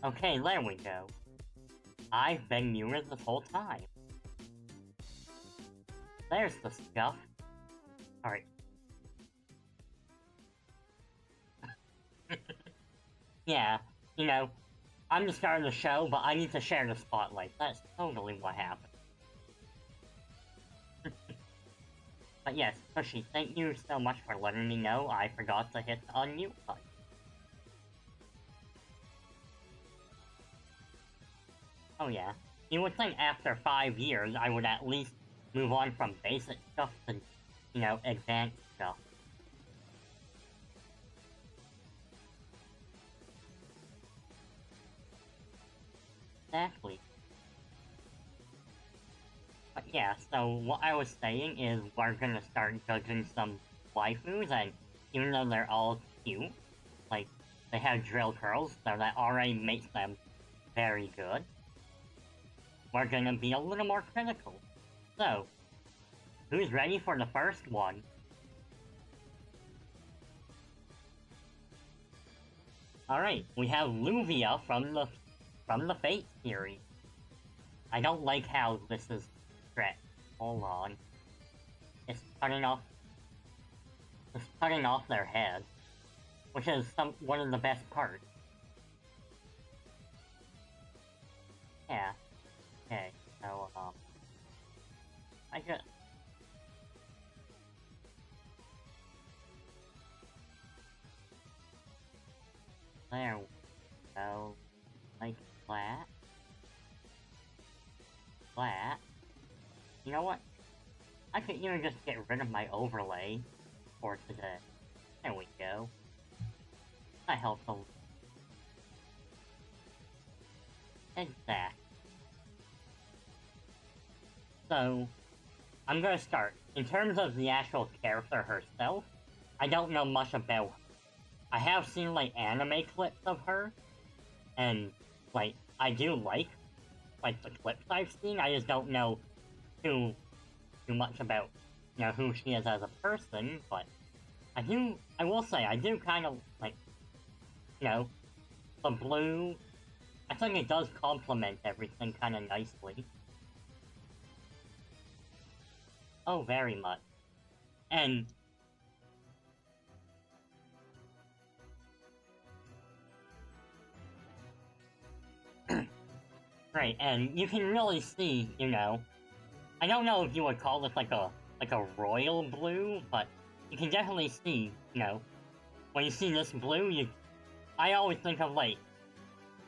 Okay, there we go. I've been muted this whole time. There's the stuff. Alright. Yeah, you know, I'm the star of the show, but I need to share the spotlight. That's totally what happened. But yes, Pushy, thank you so much for letting me know I forgot to hit the unmute button. Oh yeah. You would think after 5 years I would at least move on from basic stuff to, you know, advanced stuff. Exactly. But yeah, so what I was saying is we're gonna start judging some waifus, and even though they're all cute, like, they have drill curls, so that already makes them very good, we're gonna be a little more critical. So, who's ready for the first one? Alright, we have Luvia from the Fate series. I don't like how this is stretched. Hold on. It's cutting off their head, which is one of the best parts. Yeah. Okay, so I just there we go. Like that. That. You know what? I could even just get rid of my overlay for today. There we go. That helps a lot. Exact. So, I'm gonna start. In terms of the actual character herself, I don't know much about her. I have seen, like, anime clips of her, and, like, I do like the clips I've seen. I just don't know too much about, you know, who she is as a person, but I will say, I do kind of, like, you know, the blue, I think it does complement everything kind of nicely. Oh, very much. And, right, and you can really see, you know, I don't know if you would call this like a royal blue, but you can definitely see, you know, when you see this blue, I always think of, like,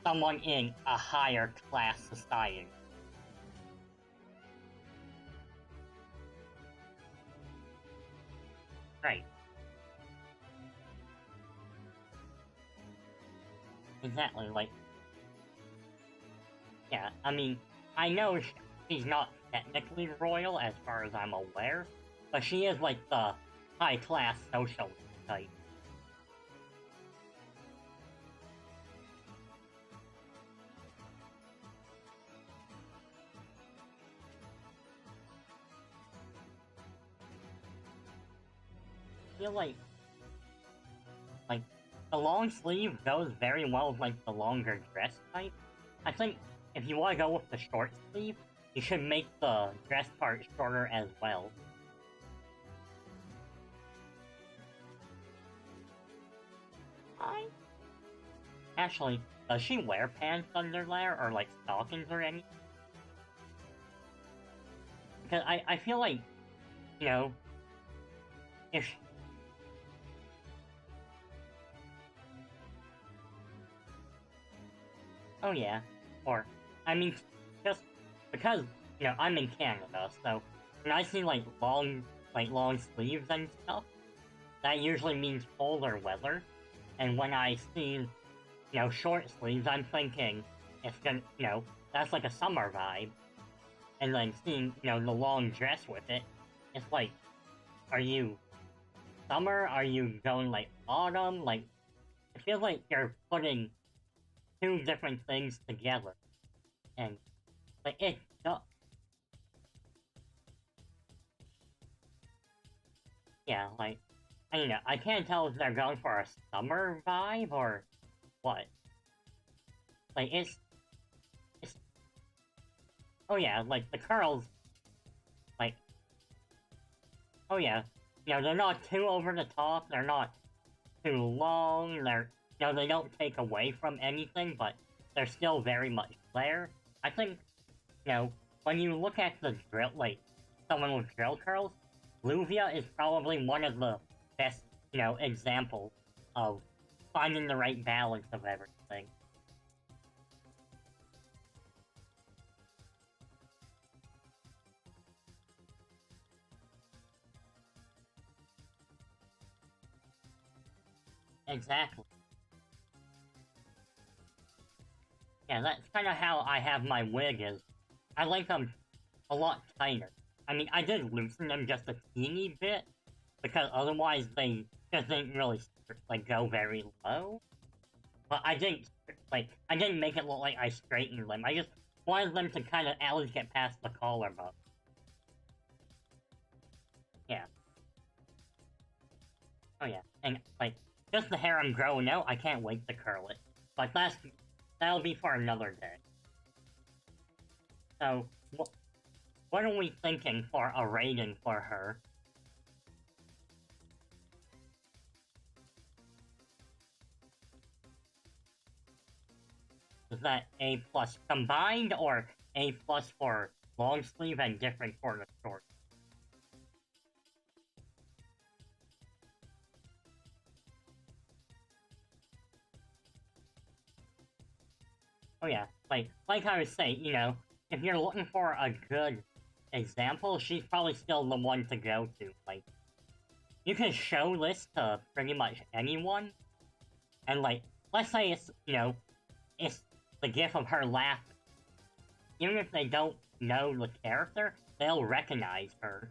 someone in a higher class society. Right. Exactly, like, yeah, I mean, I know she's not technically royal as far as I'm aware, but she is like the high-class social type. I feel like, the long sleeve goes very well with, like, the longer dress type. I think if you want to go with the short sleeve, you should make the dress part shorter as well. I Actually, does she wear pants under there, or, like, stockings or anything? Because I feel like, you know, if... Oh yeah, or, I mean, just because, you know, I'm in Canada, so when I see, like, long sleeves and stuff, that usually means colder weather, and when I see, you know, short sleeves, I'm thinking it's gonna, you know, that's like a summer vibe, and then seeing, you know, the long dress with it, it's like, are you summer? Are you going, like, autumn? Like, it feels like you're putting two different things together, and, like, it does. Yeah, like, I don't know, I can't tell if they're going for a summer vibe or what. Like, it's... Oh yeah, like, the curls, like... Oh yeah. You know, they're not too over the top, they're not too long, they're... You know, they don't take away from anything, but they're still very much there. I think, you know, when you look at the drill, like, someone with drill curls, Luvia is probably one of the best, you know, examples of finding the right balance of everything. Exactly. Yeah, that's kind of how I have my wig is. I like them a lot tighter. I mean, I did loosen them just a teeny bit, because otherwise they just didn't really, like, go very low. But I didn't, like, I didn't make it look like I straightened them. I just wanted them to kind of at least get past the collarbone. Yeah. Oh yeah. And, like, just the hair I'm growing out, I can't wait to curl it. But that'll be for another day. So, what are we thinking for a rating for her? Is that A plus combined, or A plus for long sleeve and different for the short? Oh yeah, like I was saying, you know, if you're looking for a good example, she's probably still the one to go to. Like, you can show this to pretty much anyone, and like, let's say it's, you know, it's the gif of her laughing. Even if they don't know the character, they'll recognize her.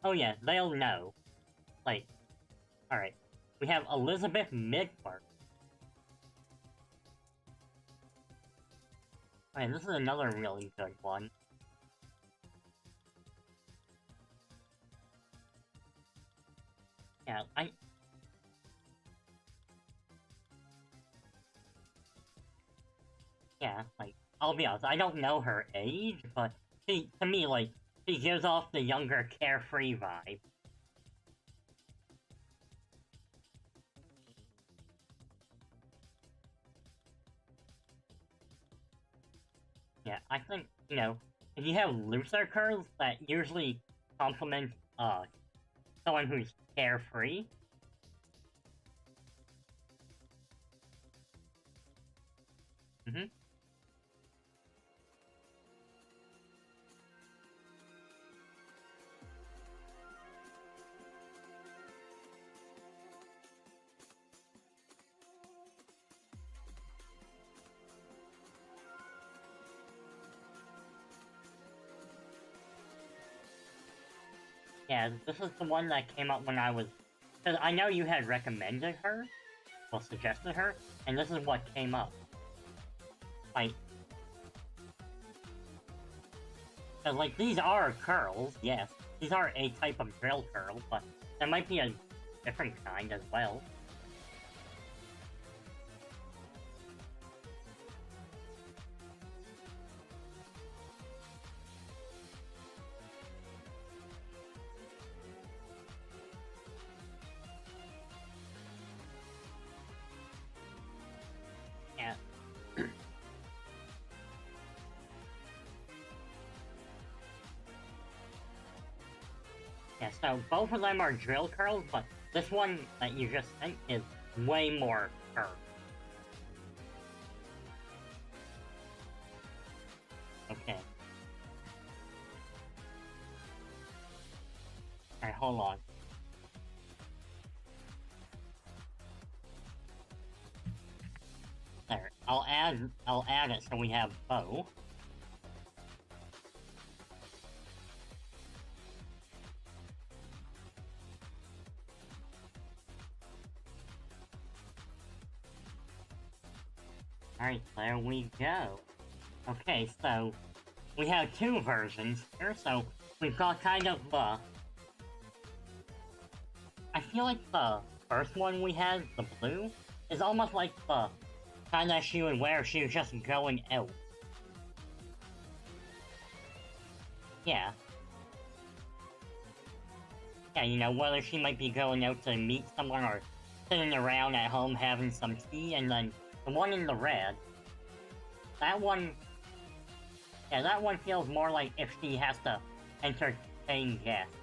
Oh yeah, they'll know. Like, alright. We have Elizabeth Midford. Okay, this is another really good one. Yeah, yeah, like, I'll be honest, I don't know her age, but to me, like, she gives off the younger, carefree vibe. Yeah, I think, you know, if you have looser curls, that usually complement, someone who's carefree. Mm-hmm. Yeah, this is the one that came up when I was... Because I know you had recommended her, well, suggested her, and this is what came up. Like... Because, like, these are curls, yes. These are a type of drill curl, but there might be a different kind as well. Yeah. Yeah, so both of them are drill curls, but this one that you just sent is way more curved. Okay. Alright, hold on. There. I'll add it so we have both. Alright, there we go. Okay, so we have two versions here, so we've got kind of I feel like the first one we had, the blue, is almost like the kind that she would wear if she was just going out. Yeah. Yeah, you know, whether she might be going out to meet someone or sitting around at home having some tea, and then the one in the red, that one, yeah, that one feels more like if she has to entertain guests.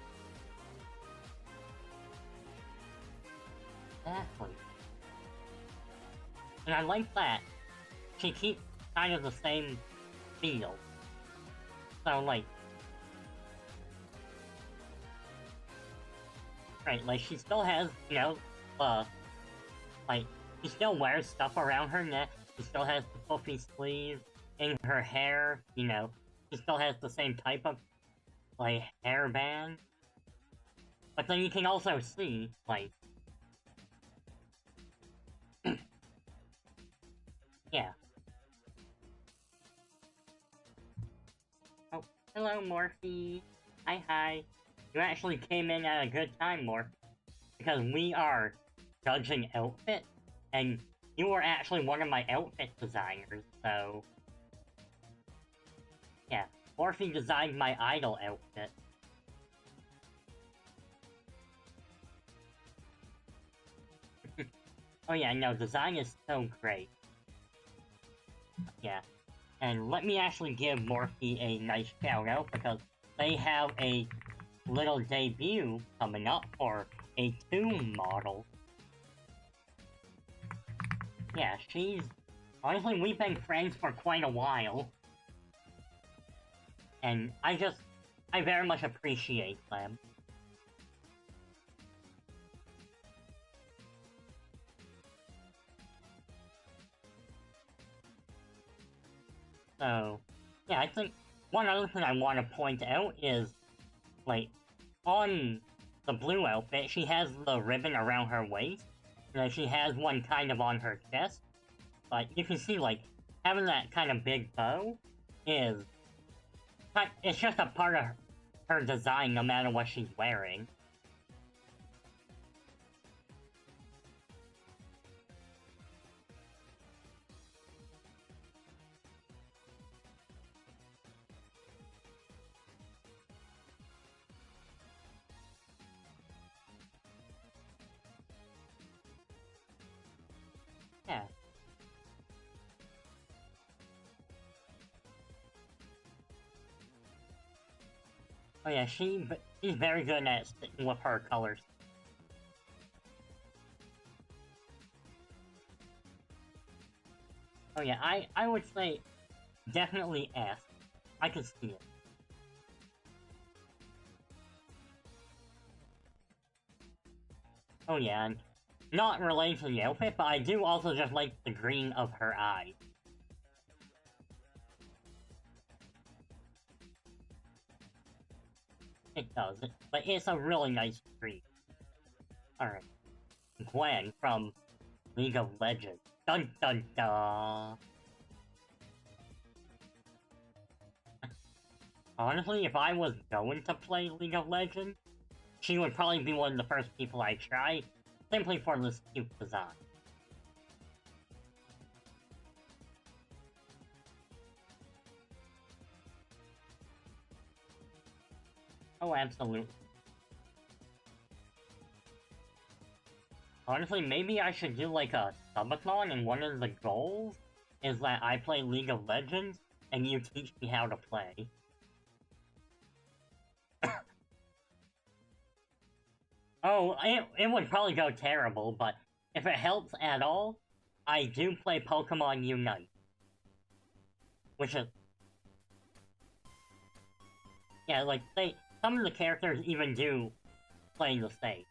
Exactly. And I like that. She keeps kind of the same feel. So, like... Right, like, she still has, you know, like, she still wears stuff around her neck, she still has the puffy sleeves, in her hair, you know, she still has the same type of, like, hairband. But then you can also see, like... yeah. Oh, hello, Morphe. Hi. You actually came in at a good time, Morphe. Because we are judging outfit, and you were actually one of my outfit designers, so... yeah, Morphe designed my idol outfit. Oh yeah, no, design is so great. Yeah, and let me actually give Morphe a nice shout out, because they have a little debut coming up for a Tomb model. Yeah, she's... honestly, we've been friends for quite a while. And I very much appreciate them. So, yeah, I think one other thing I want to point out is, like, on the blue outfit, she has the ribbon around her waist, and then she has one kind of on her chest. But you can see, like, having that kind of big bow is... it's just a part of her design no matter what she's wearing. Yeah. Oh yeah, she's very good at sticking with her colors. Oh yeah, I would say definitely S. I can see it. Oh yeah, and not related to the outfit, but I do also just like the green of her eyes. It does, but it's a really nice green. Alright. Gwen from League of Legends. Dun dun dun! Honestly, if I was going to play League of Legends, she would probably be one of the first people I try, simply for this cute design. Oh, absolutely. Honestly, maybe I should do like a subathon, and one of the goals is that I play League of Legends, and you teach me how to play. Oh, it would probably go terrible, but if it helps at all, I do play Pokemon Unite. Which is... yeah, like, some of the characters even do play the same.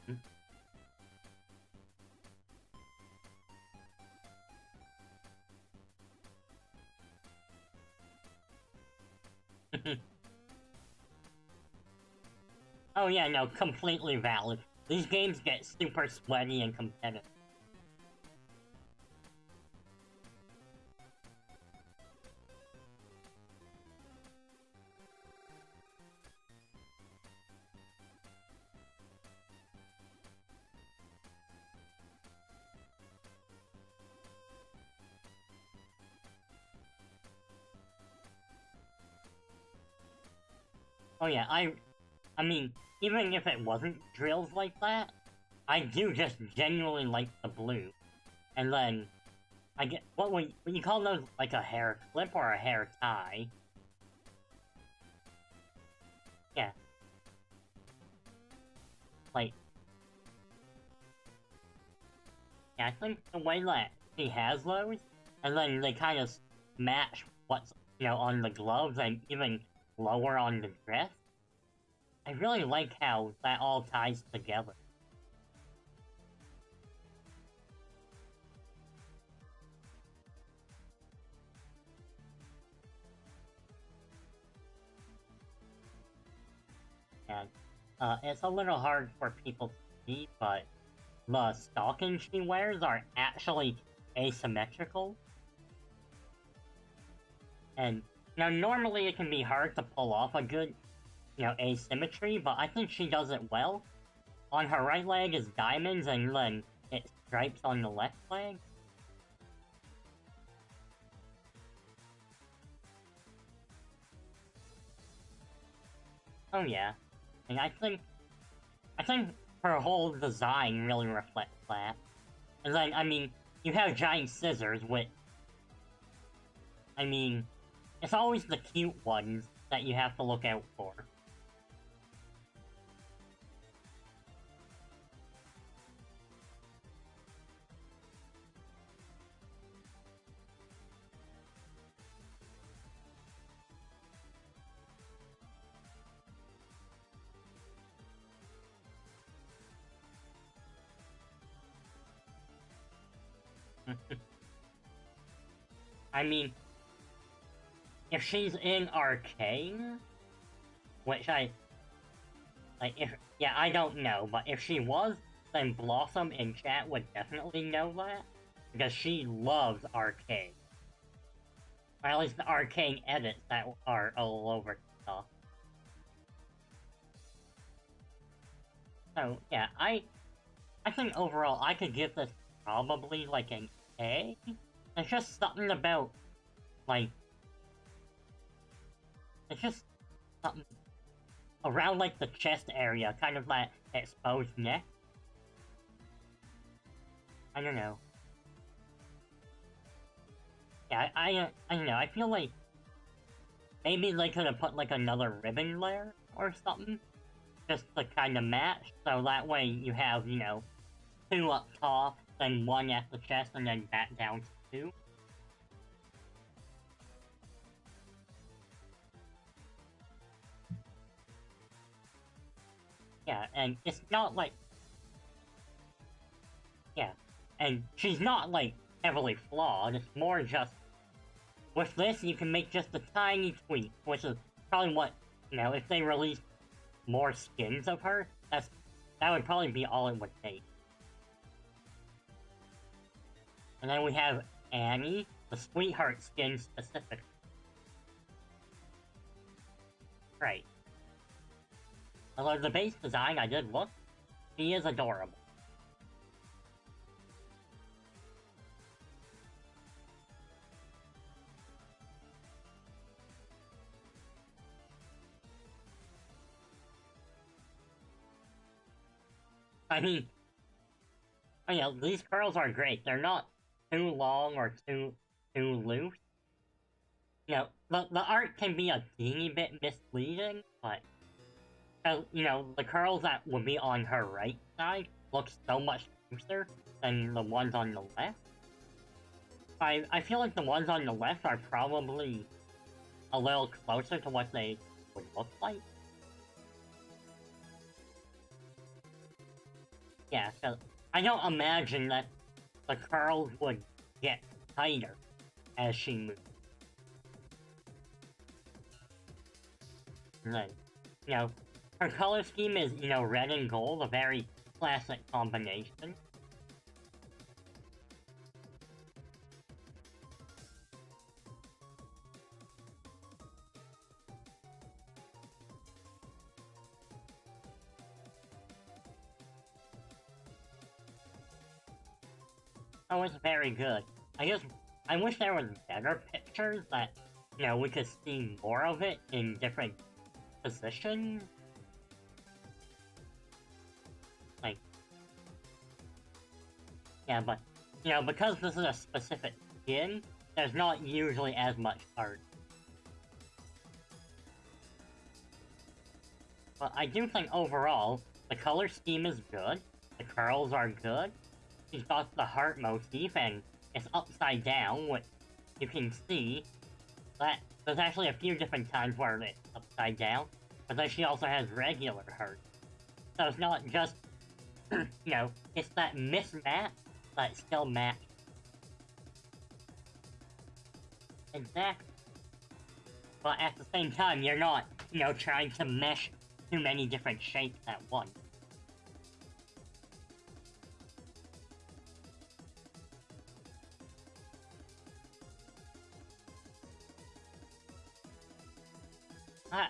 Oh yeah, no, completely valid. These games get super sweaty and competitive. Oh yeah, I mean, even if it wasn't drills like that, I do just genuinely like the blue. And then, I get, what would you call those, like a hair clip or a hair tie? Yeah. Like, yeah, I think the way that she has those, and then they kind of match what's, on the gloves and even lower on the dress. I really like how that all ties together. And it's a little hard for people to see, but the stockings she wears are actually asymmetrical. And now normally it can be hard to pull off a good, asymmetry, but I think she does it well. On her right leg is diamonds, and then it's stripes on the left leg. Oh yeah, and I think her whole design really reflects that. And then, I mean, you have giant scissors, which, I mean, it's always the cute ones that you have to look out for. I mean, if she's in Arcane, which I don't know, but if she was, then Blossom in chat would definitely know that, because she loves Arcane. Or at least the Arcane edits that are all over stuff. So, yeah, I think overall I could give this probably like an A. It's just something about, like, it's just something around, like, the chest area, kind of that exposed neck. I don't know. Yeah, I don't know, I feel like maybe they could have put, like, another ribbon layer or something, just to kind of match, so that way you have, two up top, then one at the chest, and then back down to two. Yeah, and it's not like... Yeah, and she's not, like, heavily flawed, it's more just... With this, you can make just a tiny tweak, which is probably what, if they released more skins of her, that would probably be all it would take. And then we have Annie, the Sweetheart skin specifically. Right. Although the base design I did look, she is adorable. I mean, these curls are great. They're not too long or too loose. The art can be a teeny bit misleading, but the curls that would be on her right side look so much looser than the ones on the left. I feel like the ones on the left are probably a little closer to what they would look like. Yeah, so I don't imagine that the curls would get tighter as she moves. And then, her color scheme is, red and gold, a very classic combination. Oh, it's very good. I wish there was better pictures that, we could see more of it in different position. Like, yeah, but, you know, because this is a specific skin, there's not usually as much art. But I do think overall, the color scheme is good, the curls are good, she's got the heart motif, and it's upside down, which you can see that there's actually a few different times where it's upside down, but then she also has regular heart. So it's not just, you know, it's that mismatch, but it's still matched. Exactly. But at the same time, you're not, you know, trying to mesh too many different shapes at once.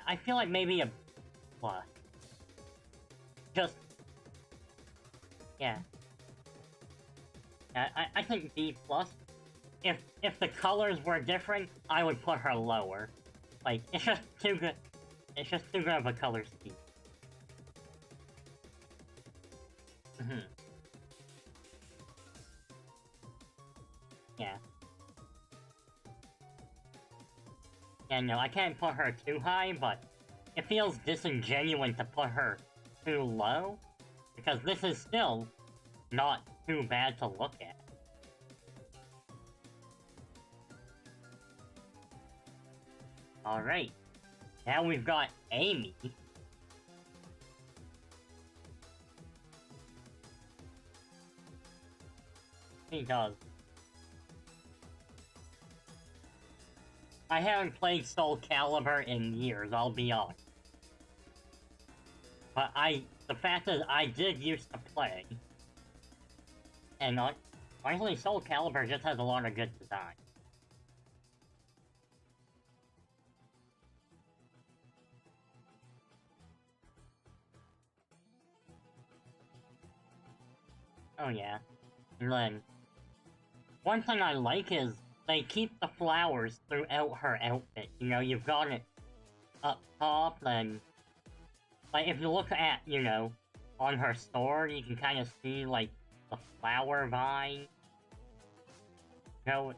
I feel like maybe a plus. Just, yeah. I think B plus. If the colors were different, I would put her lower. Like, it's just too good. It's just too good of a color scheme. Yeah. Yeah, no, I can't put her too high, but it feels disingenuous to put her too low, because this is still not too bad to look at. Alright, now we've got Amy. She does. I haven't played Soul Calibur in years, I'll be honest. But the fact is, I did used to play. And honestly, Soul Calibur just has a lot of good design. Oh yeah. And then, one thing I like is they keep the flowers throughout her outfit. You know, you've got it up top, and like if you look at, you know, on her sword, you can kind of see like the flower vine. You know,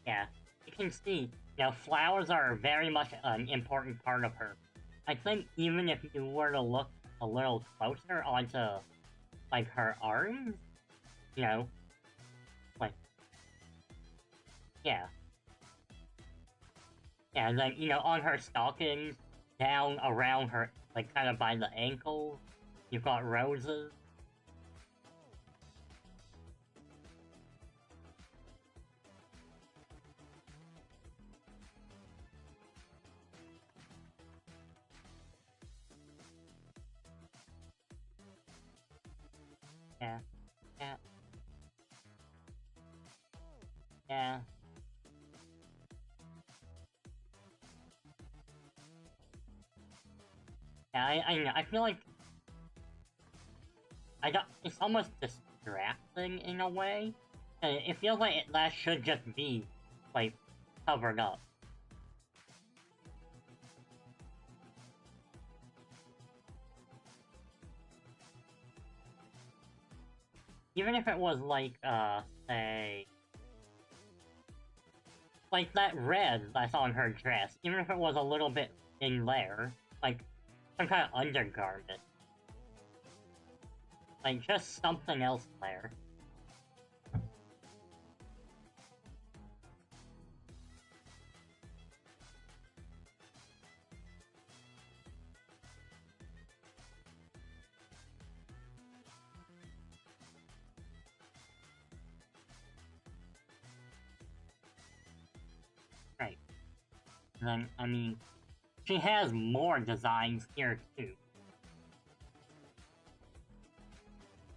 yeah, you can see, you know, flowers are very much an important part of her. I think even if you were to look a little closer onto, like, her arms, you know, like, yeah. Yeah, and then, you know, on her stockings, down around her, like, kind of by the ankles, you've got roses. Yeah, yeah, yeah. Yeah, I feel like it's almost distracting in a way. It feels like that should just be, like, covered up. Even if it was like, say, like that red that's on her dress, even if it was a little bit in there, like some kind of undergarment. Like, just something else there. Right. And then, I mean, she has more designs here, too.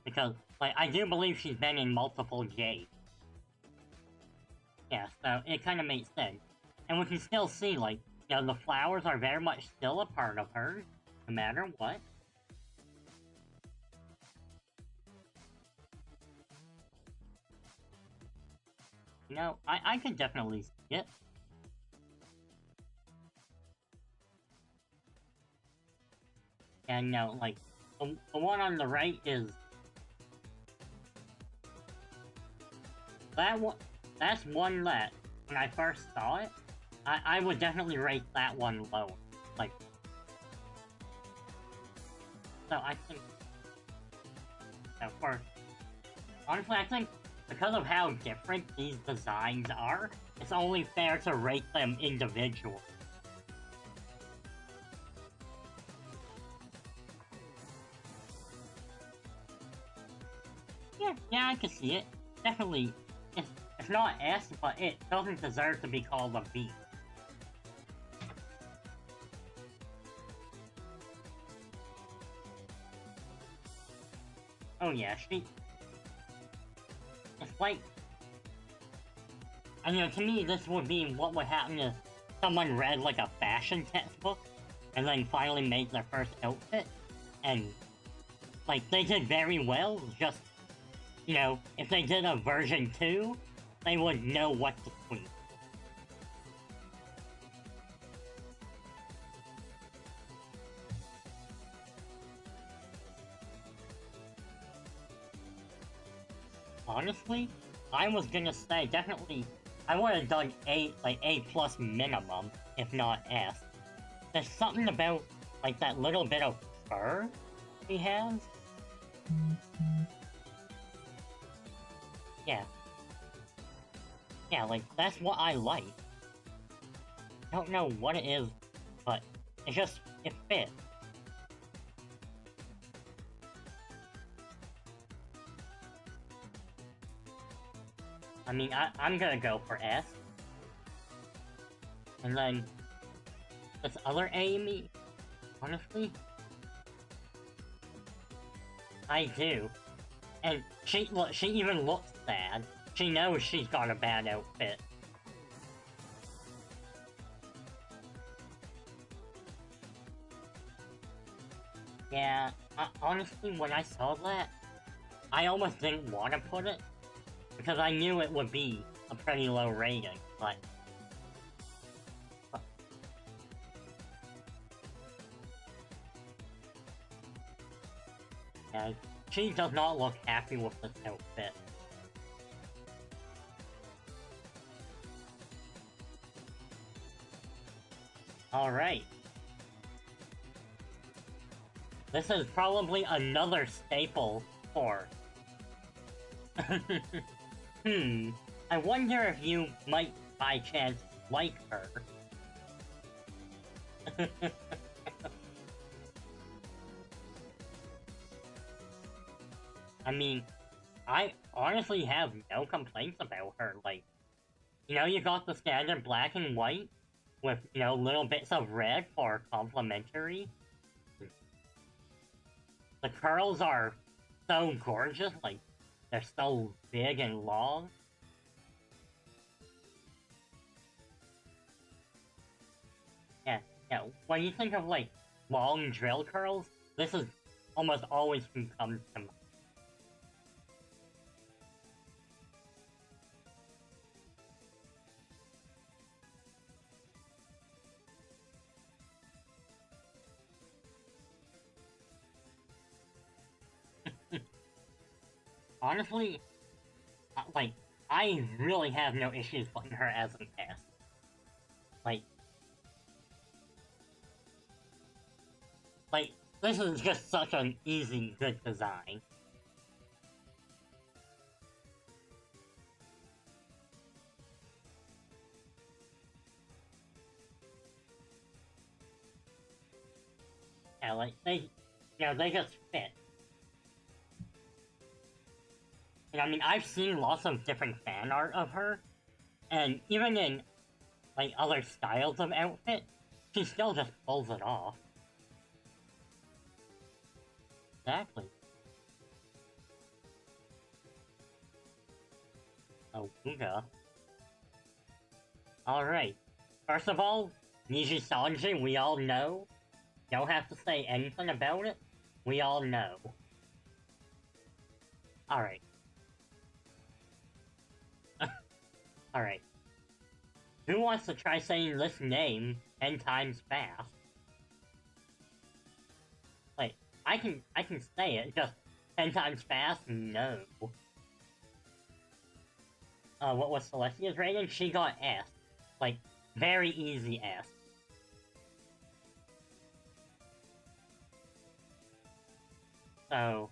Because, like, I do believe she's been in multiple J's. Yeah, so it kind of makes sense. And we can still see, like, you know, the flowers are very much still a part of her, no matter what. You know, I can definitely see it. And no, like, the one on the right is... That one, that's one that, when I first saw it, I would definitely rate that one low. Like... So I think... Of course... Honestly, I think because of how different these designs are, it's only fair to rate them individually. Yeah, I can see it. Definitely, it's not S, but it doesn't deserve to be called a B. Oh yeah, it's like... I mean, to me, this would be what would happen if someone read, like, a fashion textbook, and then finally made their first outfit, and, like, they did very well, just, you know, if they did a version 2, they would know what to tweak. Honestly, I was gonna say, definitely, I would have done A, like, A+ minimum, if not S. There's something about, like, that little bit of fur he has. Yeah. Yeah, like, that's what I like. I don't know what it is, but it just, it fits. I mean, I'm gonna go for S. And then, this other Amy, honestly, I do. And she even looks sad. She knows she's got a bad outfit. Yeah, honestly, when I saw that, I almost didn't want to put it, because I knew it would be a pretty low rating, but... Yeah, she does not look happy with this outfit. Alright. This is probably another staple for... I wonder if you might, by chance, like her. I mean, I honestly have no complaints about her, like... You know, you got the standard black and white, with, you know, little bits of red for complementary. The curls are so gorgeous, like, they're so big and long. Yeah, when you think of, like, long drill curls, this is almost always who comes to mind. Honestly, like, I really have no issues putting her as an S. Like, this is just such an easy, good design. Yeah, like, they just fit. And I mean, I've seen lots of different fan art of her, and even in, like, other styles of outfit, she still just pulls it off. Exactly. Oh, Uga. Alright. First of all, Niji Sanji, we all know. Don't have to say anything about it. We all know. Alright. Alright. Who wants to try saying this name 10 times fast? Like, I can say it, just 10 times fast? No. What was Celestia's rating? She got S. Like, very easy S. So...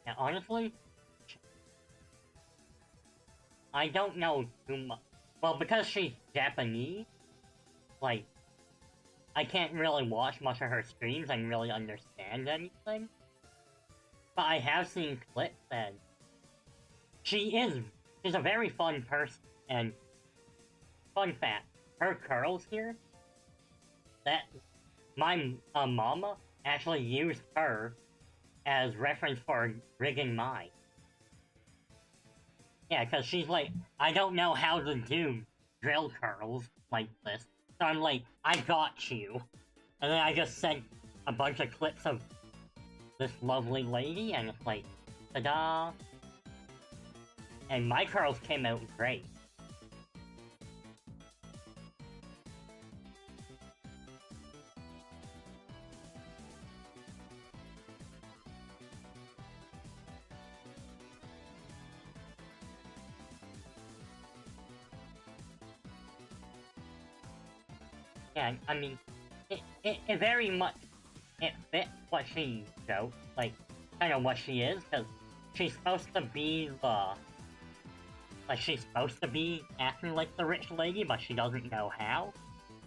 yeah, honestly, I don't know too much. Well, because she's Japanese, like, I can't really watch much of her streams and really understand anything. But I have seen clips, and she's a very fun person. And fun fact, her curls here, that my mama actually used her as reference for rigging mine. Yeah, because she's like, I don't know how to do drill curls like this. So I'm like, I got you. And then I just sent a bunch of clips of this lovely lady, and it's like, ta-da! And my curls came out great. Yeah, I mean, it very much, it fits what she does, like, kind of what she is, because she's supposed to be she's supposed to be acting like the rich lady, but she doesn't know how.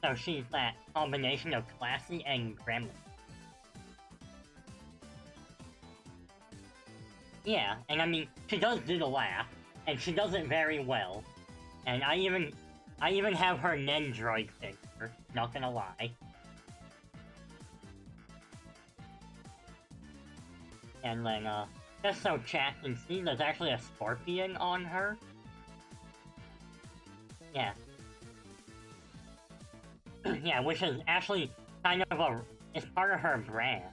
So she's that combination of classy and gremlin. Yeah, and I mean, she does do the laugh, and she does it very well. And I even have her Nendroid figure, not gonna lie. And then, just so chat can see, there's actually a scorpion on her. Yeah. Yeah, which is actually kind of it's part of her brand.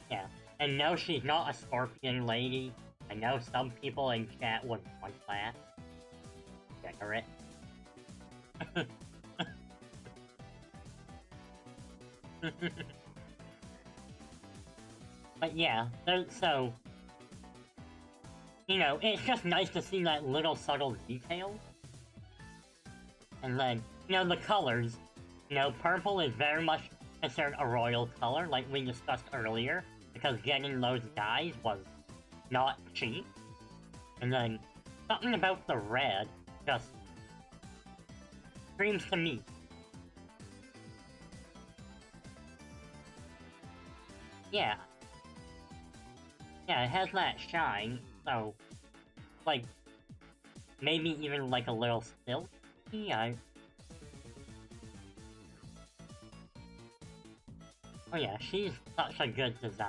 Yeah. And no, she's not a scorpion lady. I know some people in chat would want that. Decorate. But yeah, so... You know, it's just nice to see that little subtle detail. And then, you know, the colors. You know, purple is very much considered a royal color, like we discussed earlier, because getting those dyes was not cheap. And then, something about the red just screams to me. Yeah. Yeah, it has that shine, so, like, maybe even like a little silky. Oh yeah, she's such a good design.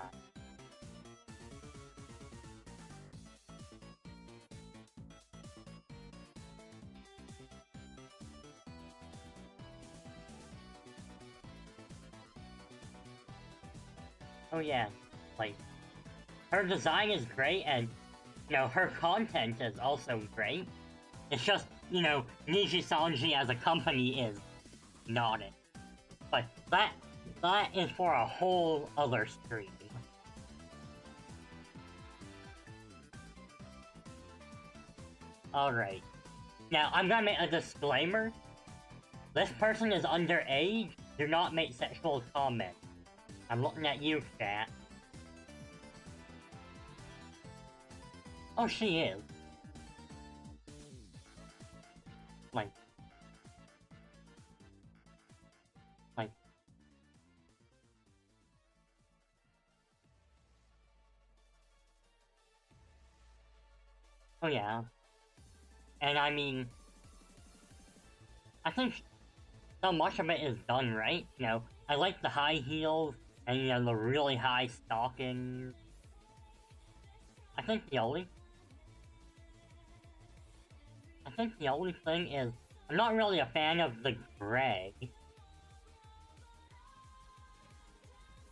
Oh yeah, like, her design is great, and, you know, her content is also great. It's just, you know, Niji Sanji as a company is not it. But that is for a whole other stream. Alright. Now, I'm gonna make a disclaimer. This person is underage. Do not make sexual comments. I'm looking at you, chat. Oh, she is. Like... Oh yeah. And I mean... I think so much of it is done right, you know. I like the high heels, and you know, the really high stockings. I think think the only thing is, I'm not really a fan of the gray.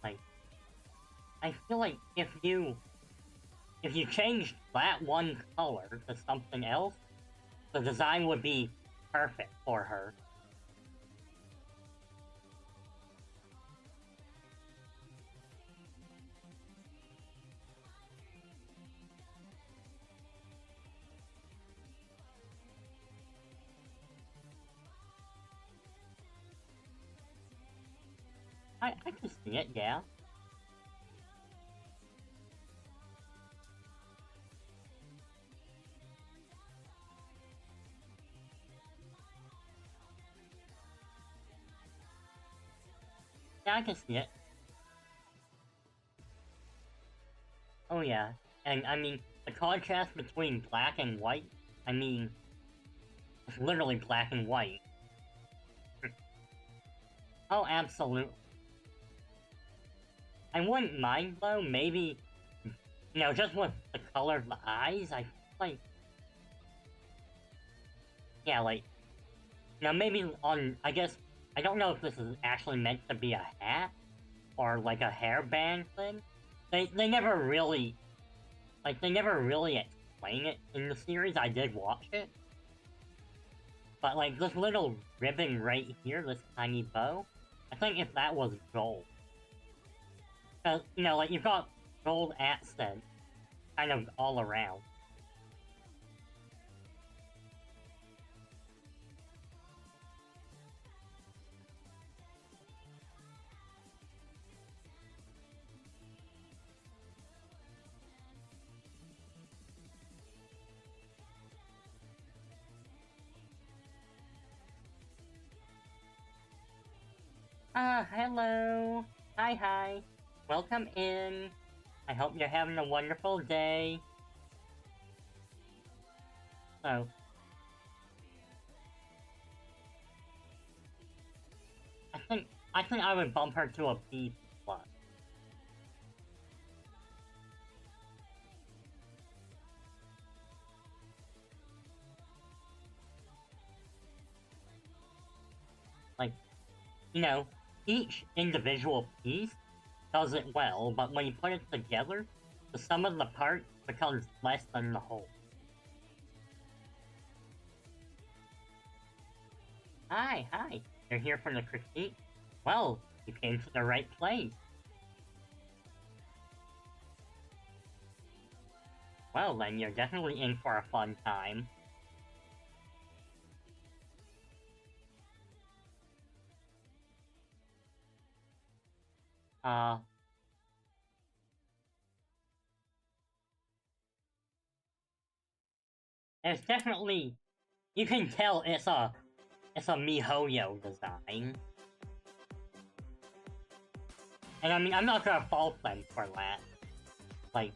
Like, I feel like if you changed that one color to something else, the design would be perfect for her. I can see it, yeah. Yeah, I can see it. Oh yeah, and I mean, the contrast between black and white, I mean, it's literally black and white. Oh, absolutely. I wouldn't mind though, maybe, you know, just with the color of the eyes, I feel like, yeah, like, you know, maybe on, I guess, I don't know if this is actually meant to be a hat, or like a hairband thing. They never really, like, they never really explain it in the series. I did watch it. But, like, this little ribbon right here, this tiny bow, I think if that was gold. Because, you know, like, you've got gold accent kind of all around. Hello. Hi, hi. Welcome in. I hope you're having a wonderful day. So, I think I would bump her to a B plus. Like, you know, each individual piece does it well, but when you put it together, the sum of the parts becomes less than the whole. Hi, hi. You're here for the critique? Well, you came to the right place. Well, then you're definitely in for a fun time. Uh, there's definitely, you can tell it's a MiHoYo design. And I mean, I'm not gonna fault them for that. Like,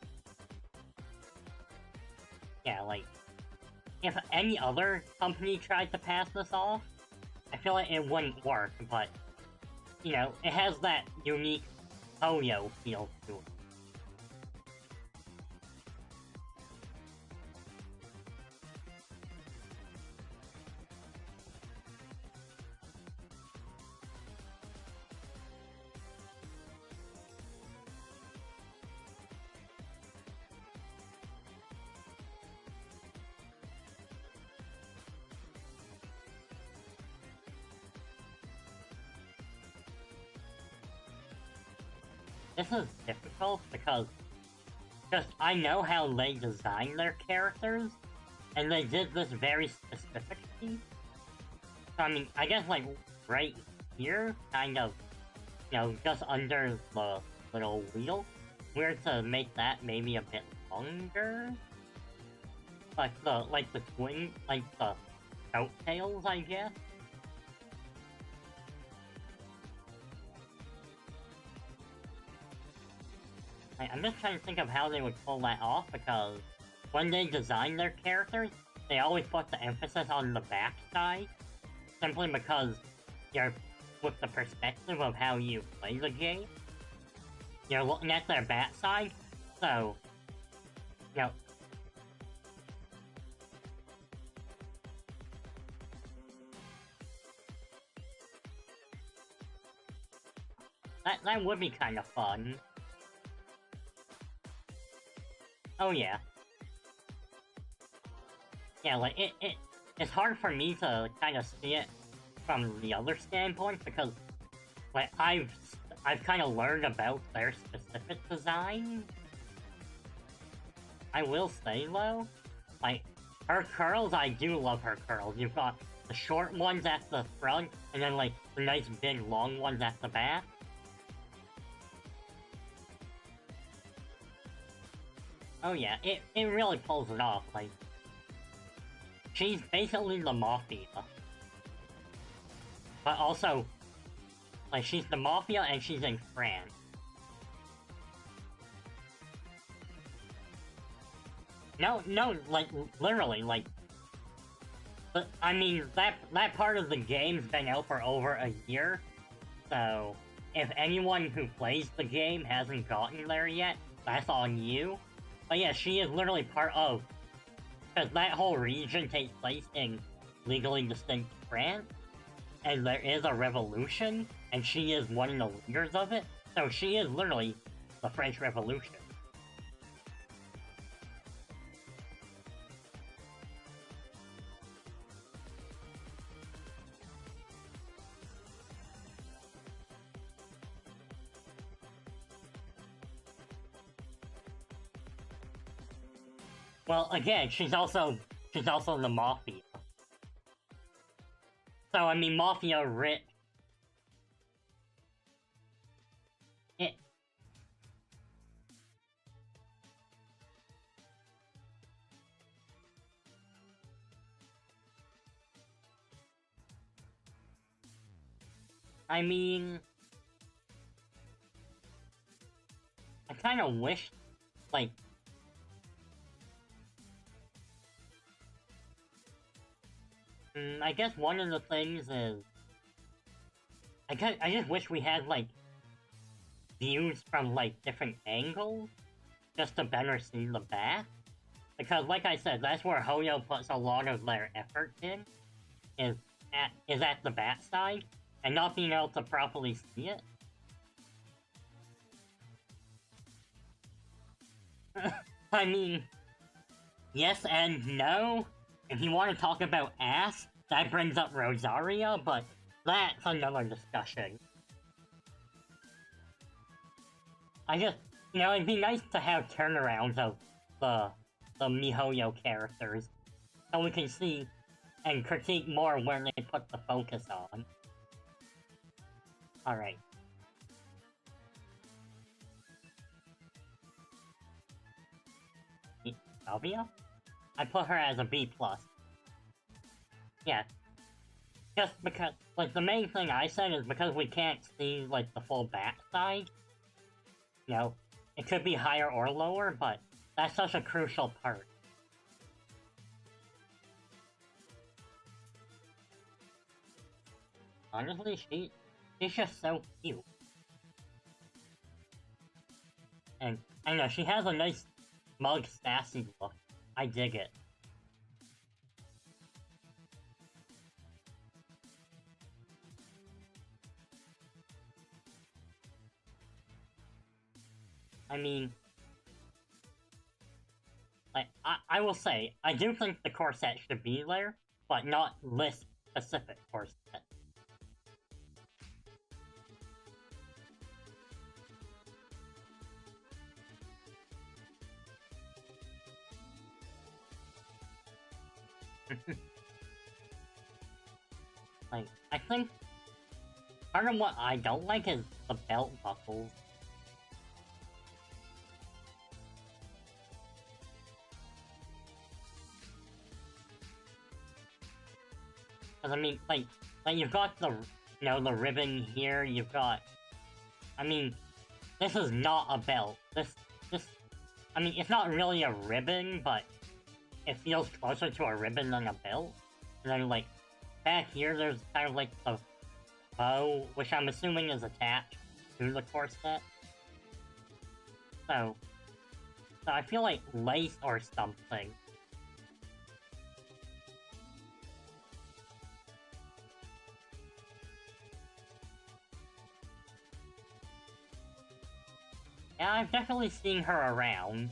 yeah, like, if any other company tried to pass this off, I feel like it wouldn't work, but, you know, it has that unique Hoyo feel to it. This is difficult because just I know how they design their characters, and they did this very specifically. So I mean, I guess like right here, kind of, you know, just under the little wheel, we're to make that maybe a bit longer. Like the twin, like the coattails, I guess. I'm just trying to think of how they would pull that off, because when they design their characters, they always put the emphasis on the backside, simply because you're, with the perspective of how you play the game, you're looking at their backside, so, you know, That would be kind of fun. Oh yeah. Yeah, like, it's hard for me to kind of see it from the other standpoint, because, like, I've kind of learned about their specific design. I will say, though, like, her curls, I do love her curls. You've got the short ones at the front, and then, like, the nice big long ones at the back. Oh yeah, it really pulls it off, like, she's basically the Mafia. But also, like, she's the Mafia and she's in France. No, like, literally, like, but, I mean, that part of the game's been out for over a year, so if anyone who plays the game hasn't gotten there yet, that's on you. But yeah, she is literally part of, because that whole region takes place in legally distinct France, and there is a revolution, and she is one of the leaders of it, so she is literally the French Revolution. Well, again, she's also the Mafia. So, I mean, Mafia rich. It... I mean... I kinda wish, like... I guess one of the things is... I just wish we had, like, views from, like, different angles, just to better see the back. Because, like I said, that's where Hoyo puts a lot of their effort in, is at the back side, and not being able to properly see it. I mean, yes and no. If you want to talk about ass, that brings up Rosaria, but that's another discussion. I just, you know, it'd be nice to have turnarounds of the MiHoYo characters, so we can see and critique more where they put the focus on. Alright. Salvia? I put her as a B+. Yeah. Just because, like, the main thing I said is because we can't see, like, the full backside. You know, it could be higher or lower, but that's such a crucial part. Honestly, she's just so cute. And, I know, she has a nice smug, sassy look. I dig it. I mean, like, I will say, I do think the corset should be there, but not this specific corset. Like, I think part of what I don't like is the belt buckles. Cause I mean, like you've got the, you know, the ribbon here, you've got, I mean, this is not a belt. This, I mean, it's not really a ribbon, but it feels closer to a ribbon than a belt. And then, like, back here, there's kind of like the bow, which I'm assuming is attached to the corset. So I feel like lace or something. Yeah, I've definitely seen her around.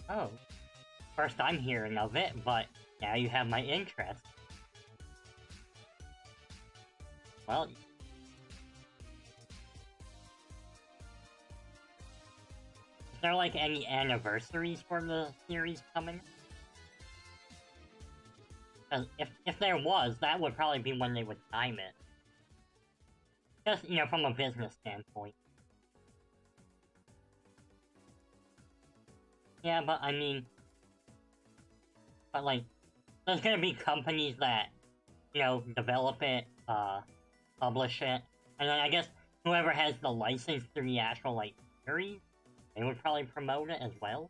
Oh. First I'm hearing of it, but now you have my interest. Well... Is there, like, any anniversaries for the series coming? Because if there was, that would probably be when they would time it. Just, you know, from a business standpoint. Yeah, but I mean... But, like, there's gonna be companies that, you know, develop it, publish it, and then I guess whoever has the license to the actual, like, series, they would probably promote it as well.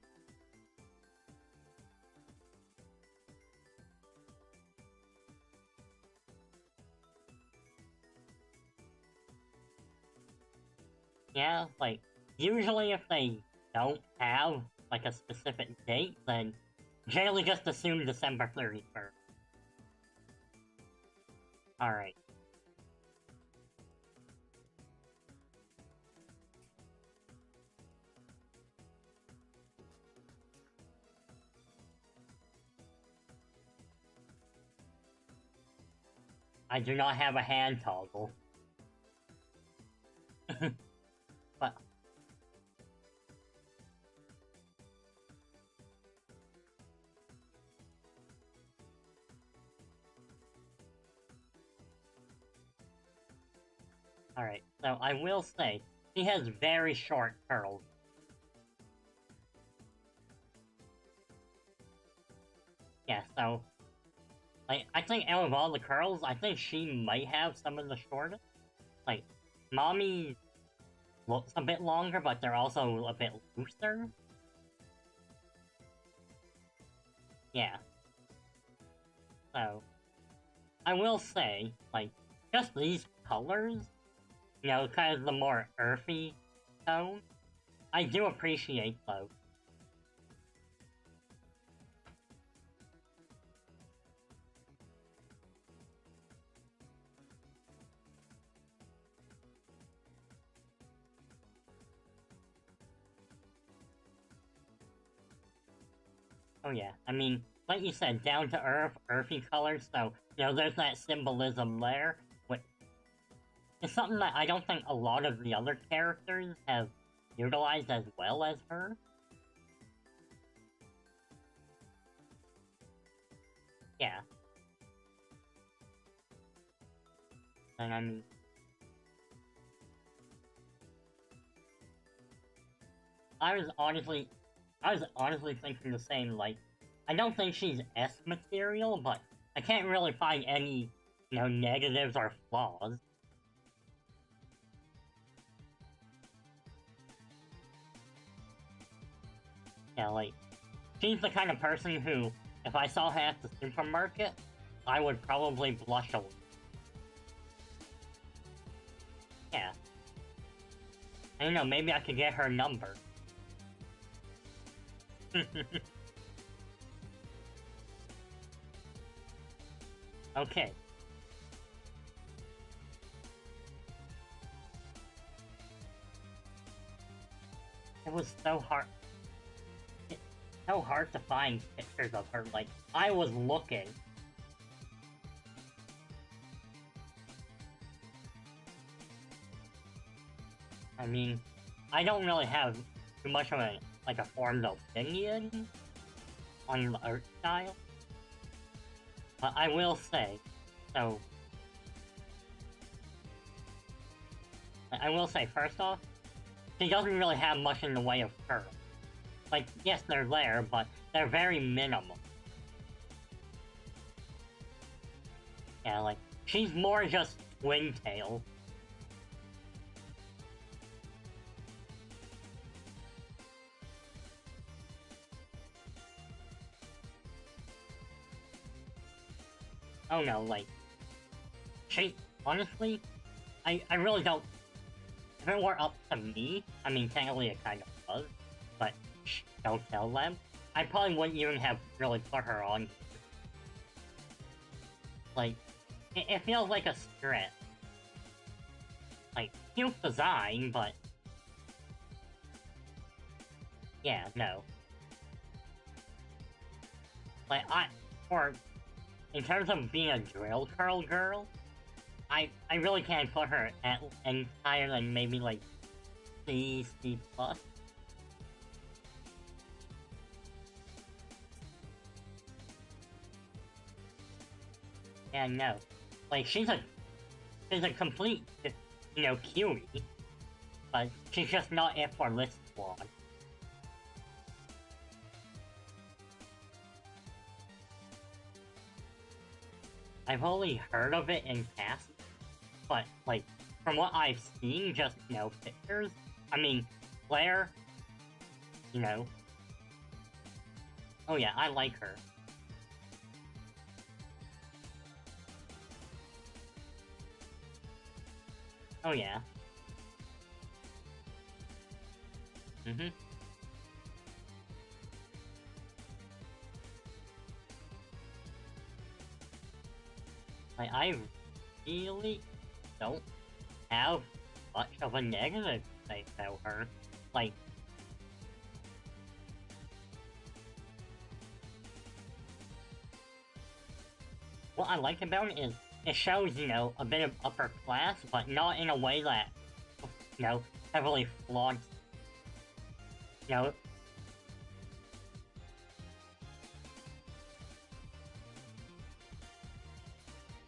Yeah, like, usually if they don't have, like, a specific date, then generally just assume December 31st. Alright. I do not have a hand toggle. But... Alright, so I will say, he has very short curls. Yeah, so... Like, I think out of all the curls, I think she might have some of the shortest. Like, Mommy looks a bit longer, but they're also a bit looser. Yeah. So... I will say, like, just these colors, you know, kind of the more earthy tone, I do appreciate those. Oh yeah, I mean, like you said, down to earth, earthy colors, so, you know, there's that symbolism there, which is something that I don't think a lot of the other characters have utilized as well as her. Yeah. And I mean... I was honestly thinking the same, like, I don't think she's S material, but I can't really find any, you know, negatives or flaws. Yeah, like, she's the kind of person who, if I saw her at the supermarket, I would probably blush a little. Yeah. I don't know, maybe I could get her number. Okay. It was so hard. It's so hard to find pictures of her. Like, I was looking. I mean, I don't really have too much of a, like, a formed opinion on the art style. But I will say, so... I will say, first off, she doesn't really have much in the way of curls. Like, yes, they're there, but they're very minimal. Yeah, like, she's more just wingtail. Oh no, like... She... Honestly, I really don't... If it were up to me, I mean, technically it kind of was, but shh, don't tell them. I probably wouldn't even have really put her on. Like, it feels like a stretch. Like, cute design, but... yeah, no. Like, or, in terms of being a drill curl girl, I really can't put her at any higher than maybe, like, C+. Yeah, no. Like, she's a complete, you know, cutie, but she's just not it for this squad. I've only heard of it in passing, but, like, from what I've seen, just, you know, pictures, I mean, Claire, you know, oh yeah, I like her. Oh yeah. Mm-hmm. Like, I really don't have much of a negative to say about her. Like, what I like about it is it shows, you know, a bit of upper class, but not in a way that, you know, heavily flaunts, you know.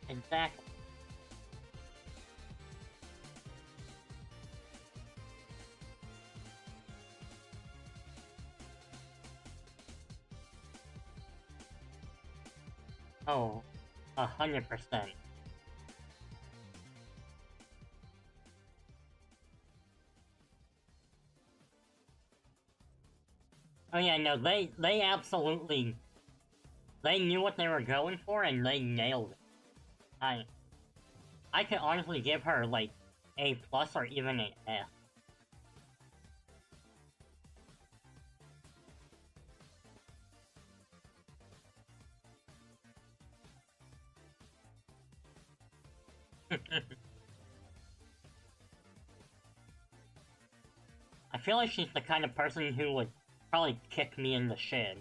Exactly. Oh, 100%. Oh yeah, no, they absolutely, they knew what they were going for and they nailed it. I could honestly give her, like, A+ or even an F. I feel like she's the kind of person who would probably kick me in the shin.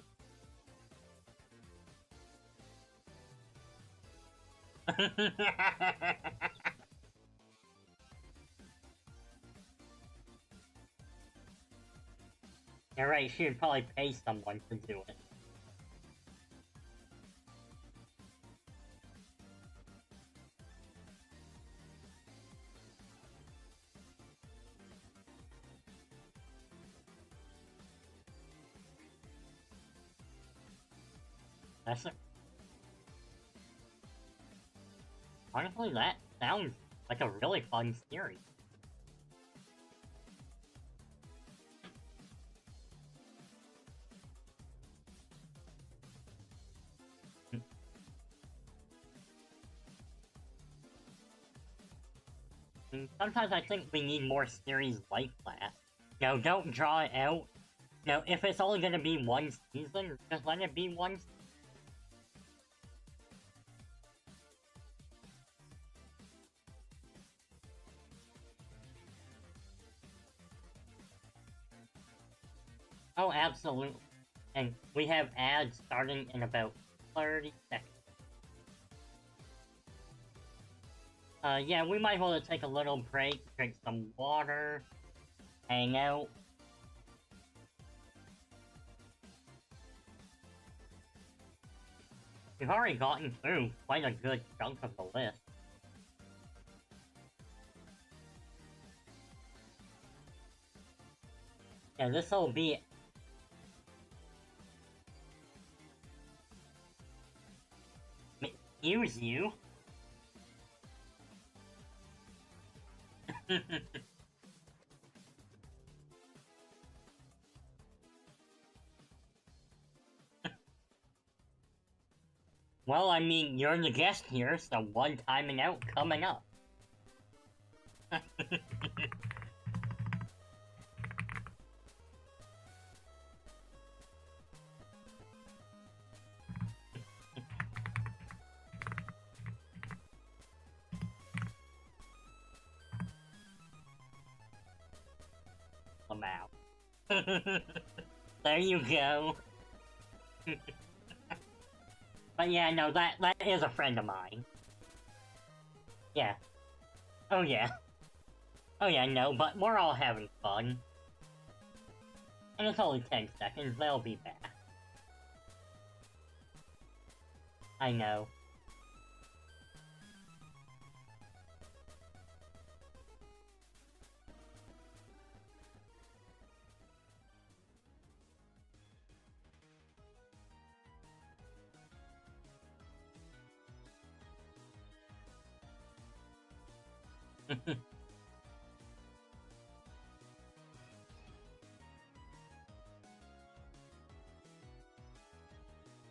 You're right, she would probably pay someone to do it. That's it. Honestly, that sounds like a really fun series. And sometimes I think we need more series like that. You know, don't draw it out. You know, if it's only gonna be one season, just let it be one season. Oh, absolutely. And we have ads starting in about 30 seconds. Yeah, we might want to take a little break, drink some water, hang out. We've already gotten through quite a good chunk of the list. Yeah, this'll be... Excuse you? Well, I mean, you're the guest here, so one timing out coming up. them out. There you go. But yeah, no, that is a friend of mine. Yeah. Oh yeah. Oh yeah, no, but we're all having fun. And it's only 10 seconds, they'll be back. I know.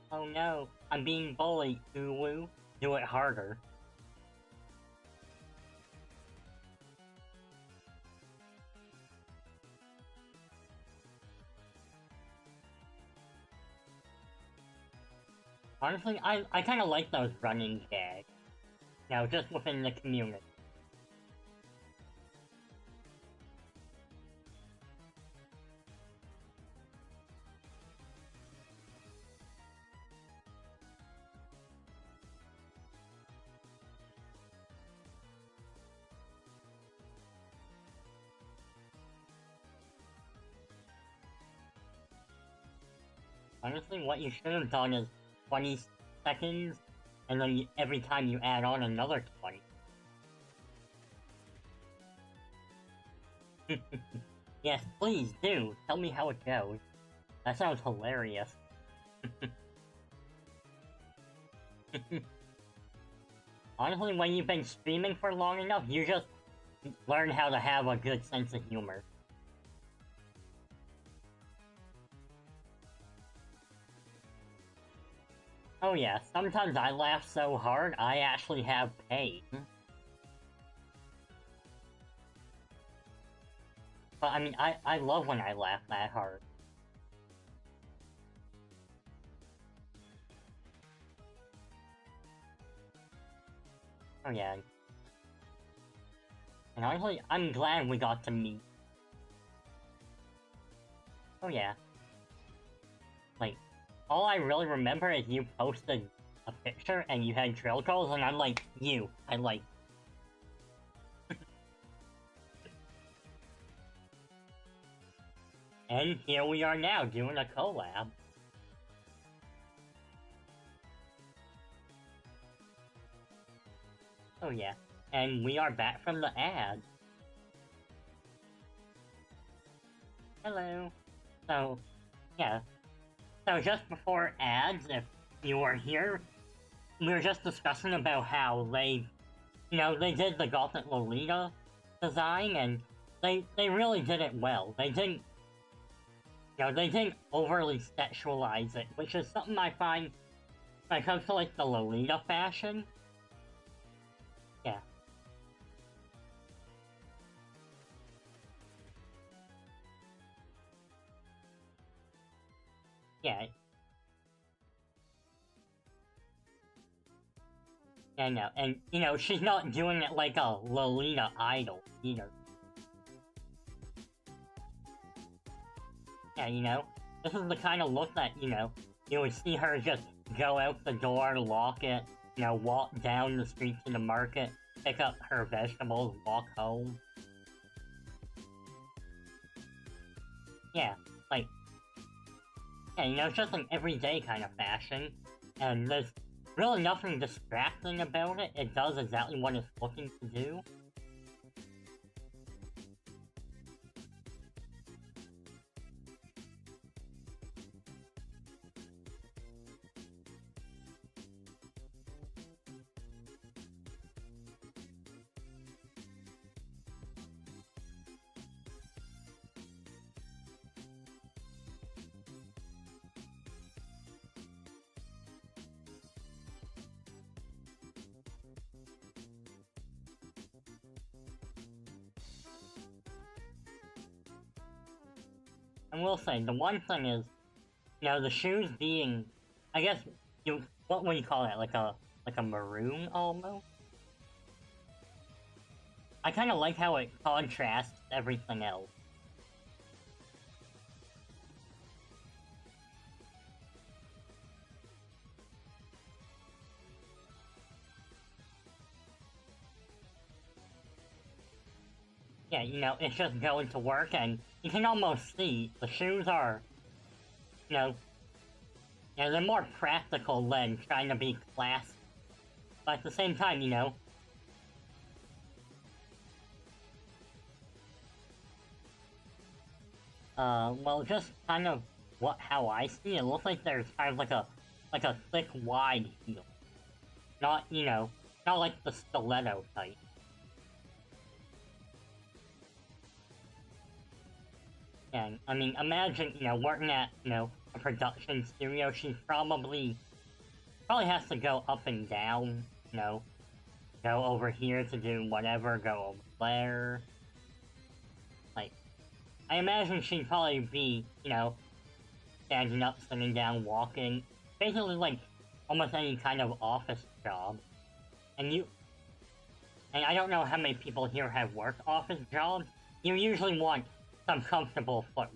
Oh no, I'm being bullied, Ulu. Do it harder. Honestly, I kinda like those running gags. You know, just within the community. Honestly, what you should have done is 20 seconds, and then every time you add on another 20. Yes, please do. Tell me how it goes. That sounds hilarious. Honestly, when you've been streaming for long enough, you just learn how to have a good sense of humor. Oh yeah, sometimes I laugh so hard, I actually have pain. But I mean, I love when I laugh that hard. Oh yeah. And honestly, I'm glad we got to meet. Oh yeah. Like, all I really remember is you posted a picture and you had trail calls, and I'm like, I like. And here we are now, doing a collab. Oh yeah. And we are back from the ad. Hello. So, yeah. So just before ads, if you were here, we were just discussing about how they did the Gothic Lolita design, and they really did it well. They didn't overly sexualize it, which is something I find when it comes to like the Lolita fashion. Yeah. Yeah. I know. And, she's not doing it like a Lolita idol, either. Yeah, this is the kind of look that, you would see her just go out the door, lock it, walk down the street to the market, pick up her vegetables, walk home. Yeah, like, it's just an everyday kind of fashion, and there's really nothing distracting about it. It does exactly what it's looking to do. I will say, the one thing is, the shoes being, I guess, what would you call that, like a maroon, almost? I kind of like how it contrasts everything else. yeah, you know, it's just going to work, and you can almost see the shoes are, you know, yeah, they're more practical than trying to be classy. But at the same time, you know, well, just kind of how I see it, looks like there's kind of like a thick, wide heel. Not, you know, not like the stiletto type. And, I mean, imagine, you know, working at, you know, a production studio, she probably has to go up and down, you know, go over here to do whatever, go over there. Like, I imagine she'd probably be, you know, standing up, sitting down, walking. Basically, like, almost any kind of office job. And I don't know how many people here have worked office jobs. You usually want some comfortable foot.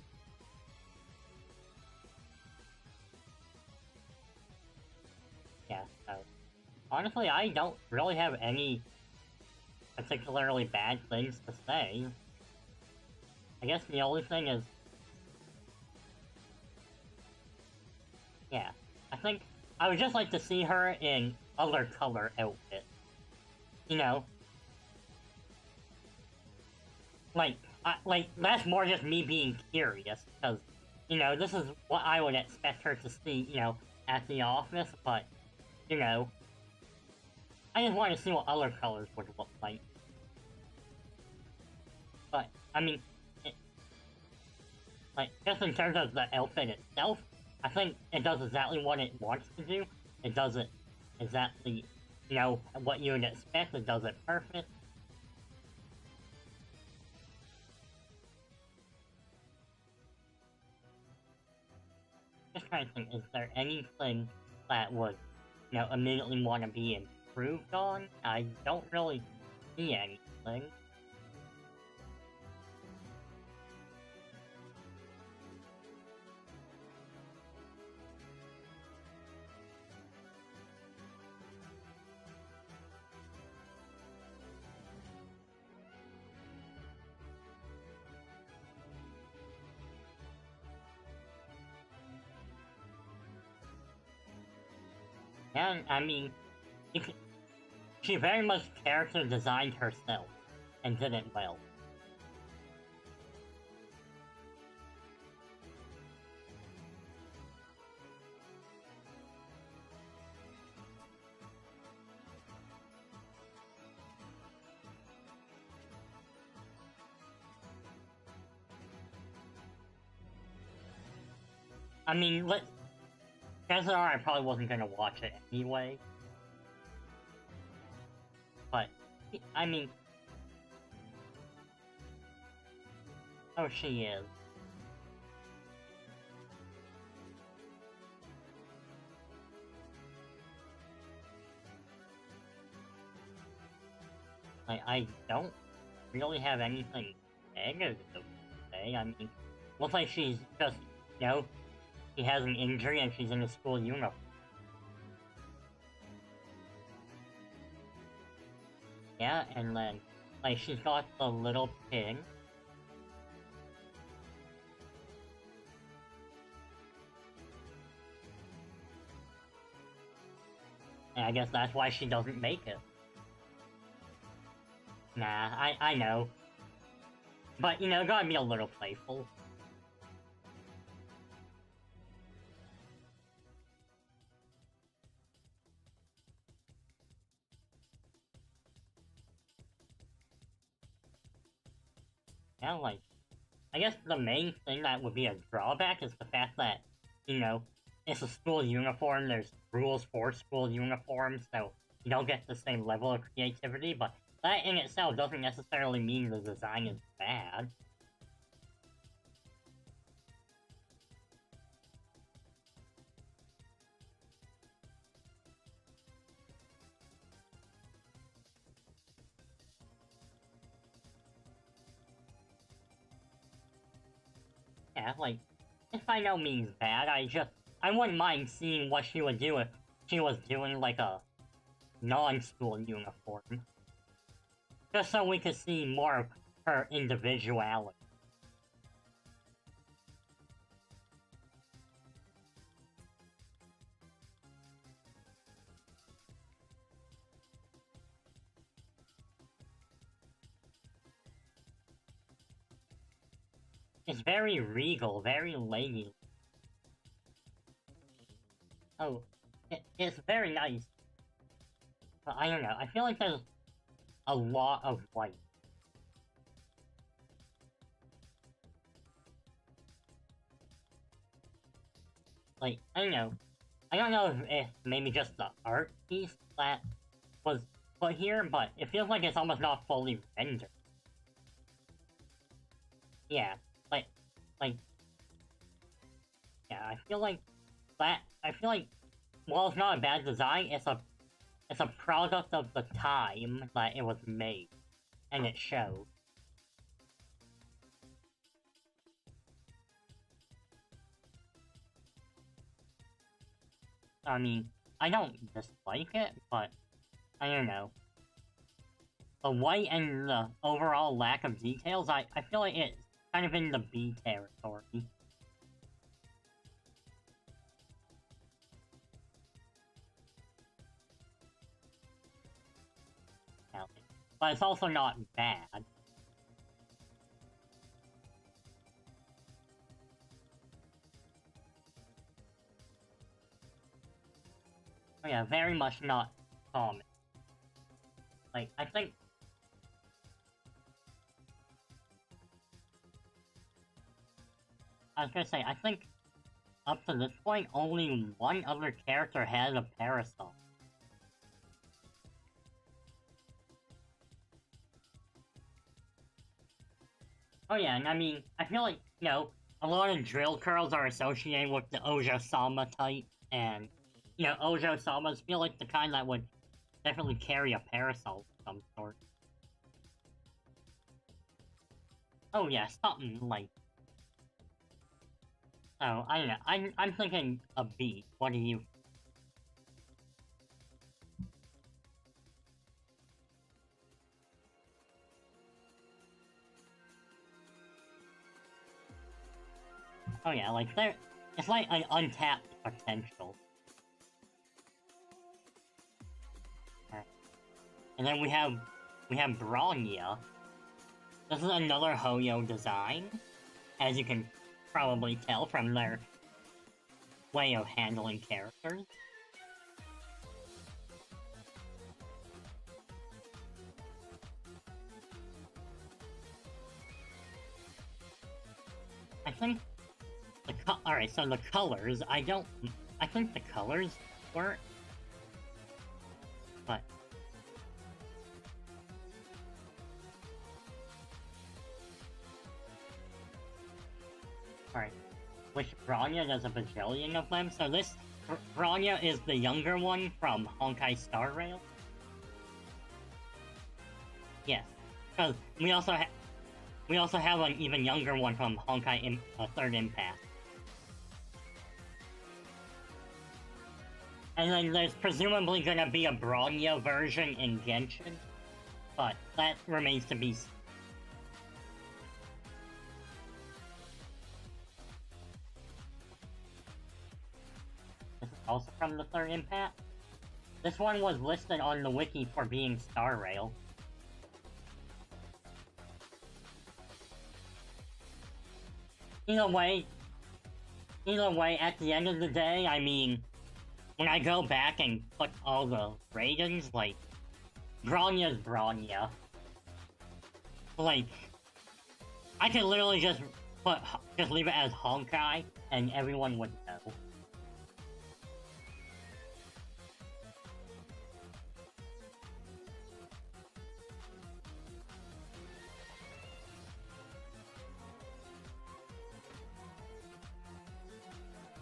Yeah, so. Honestly, I don't really have any particularly bad things to say. I guess the only thing is, yeah, I think I would just like to see her in other color outfits. You know, like that's more just me being curious because, you know, this is what I would expect her to see, you know, at the office. But, you know, I just want to see what other colors would look like. But I mean, like, just in terms of the outfit itself, I think it does exactly what it wants to do. It does it exactly, you know, what you would expect. It does it perfect. Just trying to think, is there anything that would, you know, immediately want to be improved on? I don't really see anything. And, I mean, you can, she very much character designed herself and did it well. I mean, chances are I probably wasn't gonna watch it anyway. But, I mean, oh, she is. I don't really have anything negative to say. I mean, looks like she's just, you know, she has an injury and she's in a school uniform. Yeah, and then, like, she's got the little pin. And I guess that's why she doesn't make it. Nah, I know. But, you know, gotta be a little playful. Yeah, like, I guess the main thing that would be a drawback is the fact that, you know, it's a school uniform, there's rules for school uniforms, so you don't get the same level of creativity, but that in itself doesn't necessarily mean the design is bad. Yeah, like, it's by no means bad, I wouldn't mind seeing what she would do if she was doing, like, a non-school uniform. Just so we could see more her individuality. It's very regal, very lady. Oh, it's very nice. But I don't know, I feel like there's a lot of white. Like, I don't know if it's maybe just the art piece that was put here, but it feels like it's almost not fully rendered. Yeah, like, yeah, I feel like while it's not a bad design, it's a product of the time that it was made, and it shows. I mean, I don't dislike it, but I don't know. The white and the overall lack of details, I feel like it's kind of in the B territory. But it's also not bad. Oh yeah, very much not common. Like, I think... I was gonna say, I think up to this point, only one other character has a parasol. Oh yeah, and I mean, I feel like, a lot of drill curls are associated with the Ojo-sama type, and, Ojo-samas feel like the kind that would definitely carry a parasol of some sort. Oh yeah, something like... Oh, I don't know, I'm thinking a B. What do you... Oh yeah, like, it's like an untapped potential. And then we have Bronya. This is another Hoyo design, as you can probably tell from their way of handling characters. I think alright, so the colors, I think the colors work, but... Alright, which Bronya does a bajillion of them, so this Bronya is the younger one from Honkai Star Rail. Yes, because we also have an even younger one from Honkai Third Impact. And then there's presumably gonna be a Bronya version in Genshin, but that remains to be... This is also from the Third Impact. This one was listed on the wiki for being Star Rail. Either way, at the end of the day, I mean, when I go back and put all the Raidens, like, Bronya's Bronya. Like, I could literally just leave it as Honkai, and everyone would know.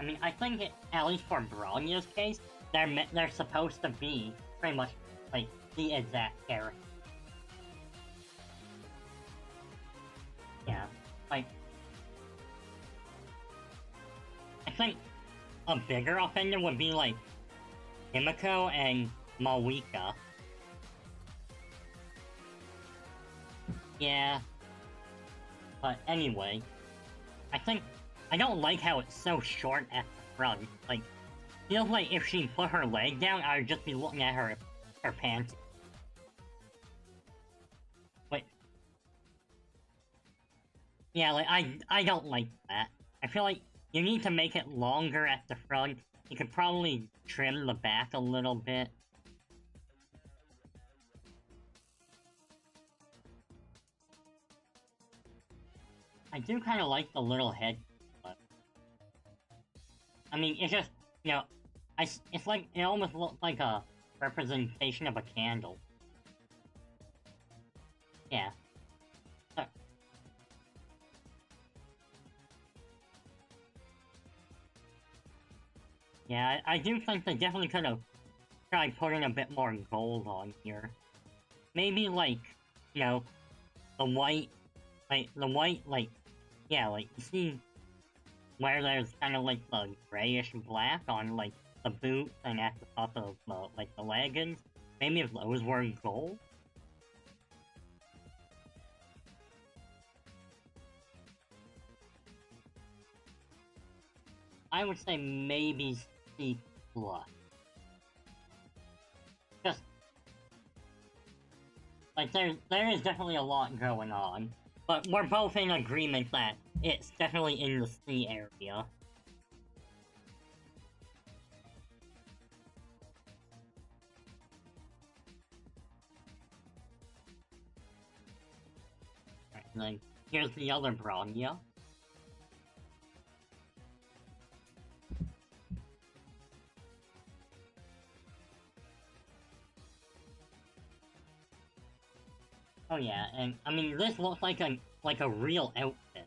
I mean, I think at least for Bronya's case, they're supposed to be pretty much like the exact character. Yeah, like I think a bigger offender would be like Himiko and Mawika. Yeah, But anyway, I don't like how it's so short at the front. Like, feels like if she put her leg down, I would just be looking at her pants. Wait. Yeah, like, I don't like that. I feel like you need to make it longer at the front. You could probably trim the back a little bit. I do kind of like the little head. But I mean, it's just, you know, it's like, it almost looks like a representation of a candle. Yeah. Uh, yeah, I do think they definitely could have tried putting a bit more gold on here. Maybe, like, you know, the white, like, yeah, like, you see where there's kind of like the grayish black on, like, the boots and at the top of, like, the leggings? Maybe if those were gold? I would say maybe C+. Just, like, there is definitely a lot going on. But we're both in agreement that it's definitely in the C area. Right, then here's the other Bronya. Oh yeah, and I mean this looks like a real outfit.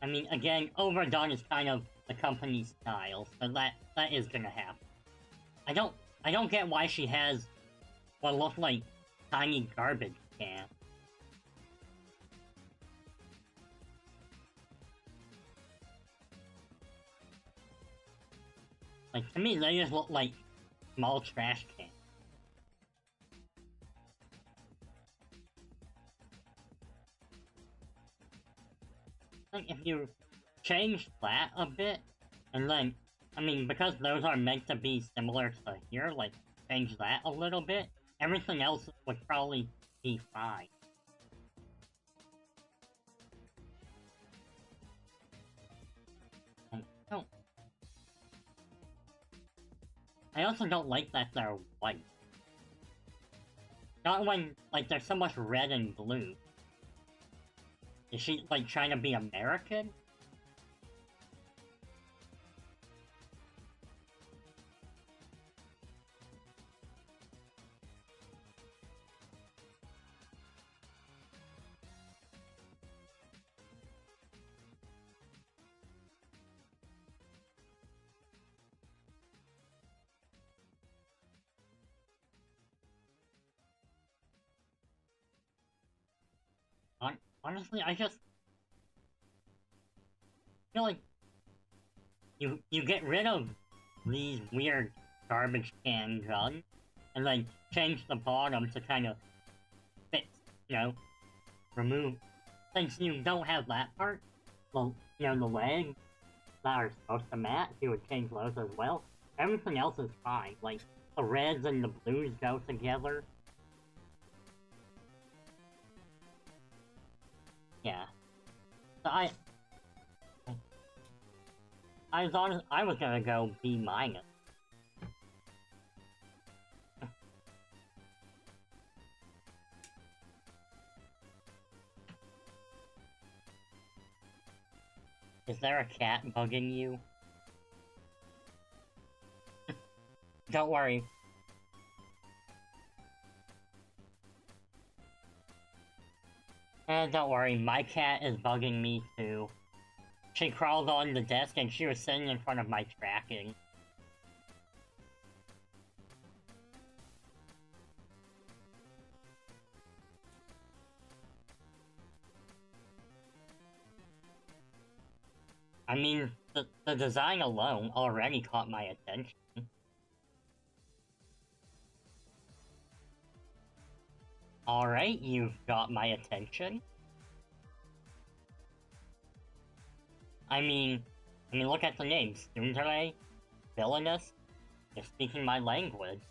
I mean, again, overdone is kind of the company's style, so that is gonna happen. I don't I don't get why she has what looks like tiny garbage cans. Like, to me, they just look like small trash cans. Like, if you change that a bit, and then, I mean, because those are meant to be similar to here, like, change that a little bit, everything else would probably be fine. And I also don't like that they're white. Not when, like, there's so much red and blue. Is she, like, trying to be American? Honestly, I just feel like you get rid of these weird garbage can guns, and like change the bottom to kind of fit, you know, remove. Since you don't have that part, well, you know, the legs that are supposed to match, you would change those as well. Everything else is fine. Like, the reds and the blues go together. Yeah. So I was gonna go B minus. Is there a cat bugging you? Don't worry. Don't worry, my cat is bugging me too. She crawled on the desk and she was sitting in front of my tracking. I mean, the design alone already caught my attention. Alright, you've got my attention. I mean, look at the names. Tsundere, Villainous, you're speaking my language.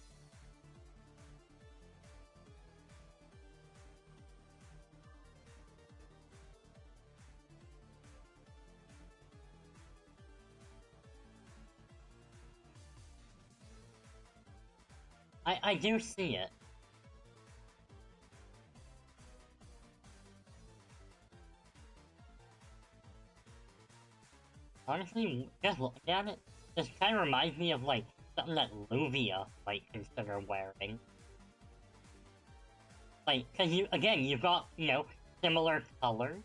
I do see it. Honestly, just looking at it, this kind of reminds me of, like, something that Luvia might consider wearing. Like, cause you've got, similar colors.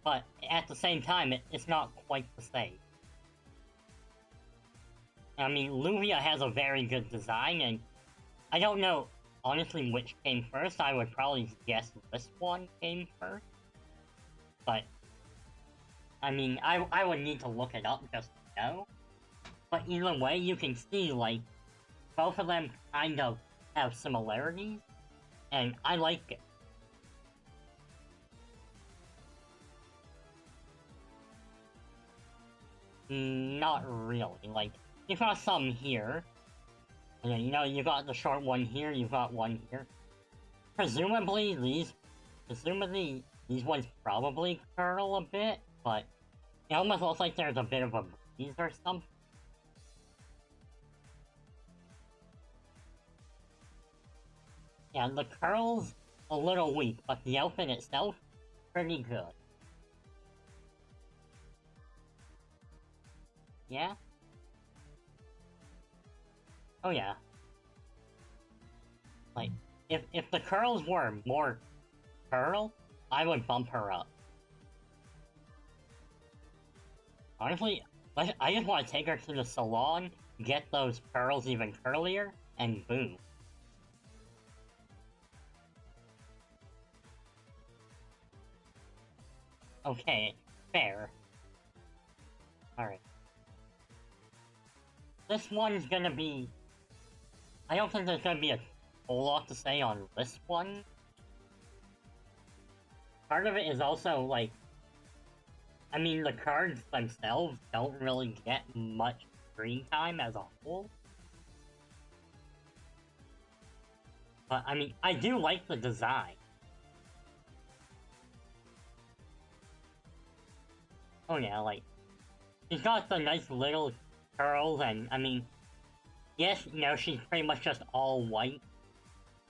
But at the same time, it's not quite the same. I mean, Luvia has a very good design, and I don't know, honestly, which came first. I would probably guess this one came first. But, I mean, I would need to look it up just to know. But either way, you can see, like, both of them kind of have similarities, and I like it. Not really. Like, you've got some here. And, you got the short one here, you've got one here. Presumably, these ones probably curl a bit, but it almost looks like there's a bit of a breeze or something. Yeah, the curl's a little weak, but the outfit itself, pretty good. Yeah? Oh yeah. Like, if the curls were more curl, I would bump her up. Honestly, I just want to take her to the salon, get those curls even curlier, and boom. Okay, fair. Alright. This one's gonna be... I don't think there's gonna be a whole lot to say on this one. Part of it is also, like... I mean, the cards themselves don't really get much screen time as a whole. But, I mean, I do like the design. Oh yeah, like... She's got the nice little curls, and, I mean... Yes, she's pretty much just all white.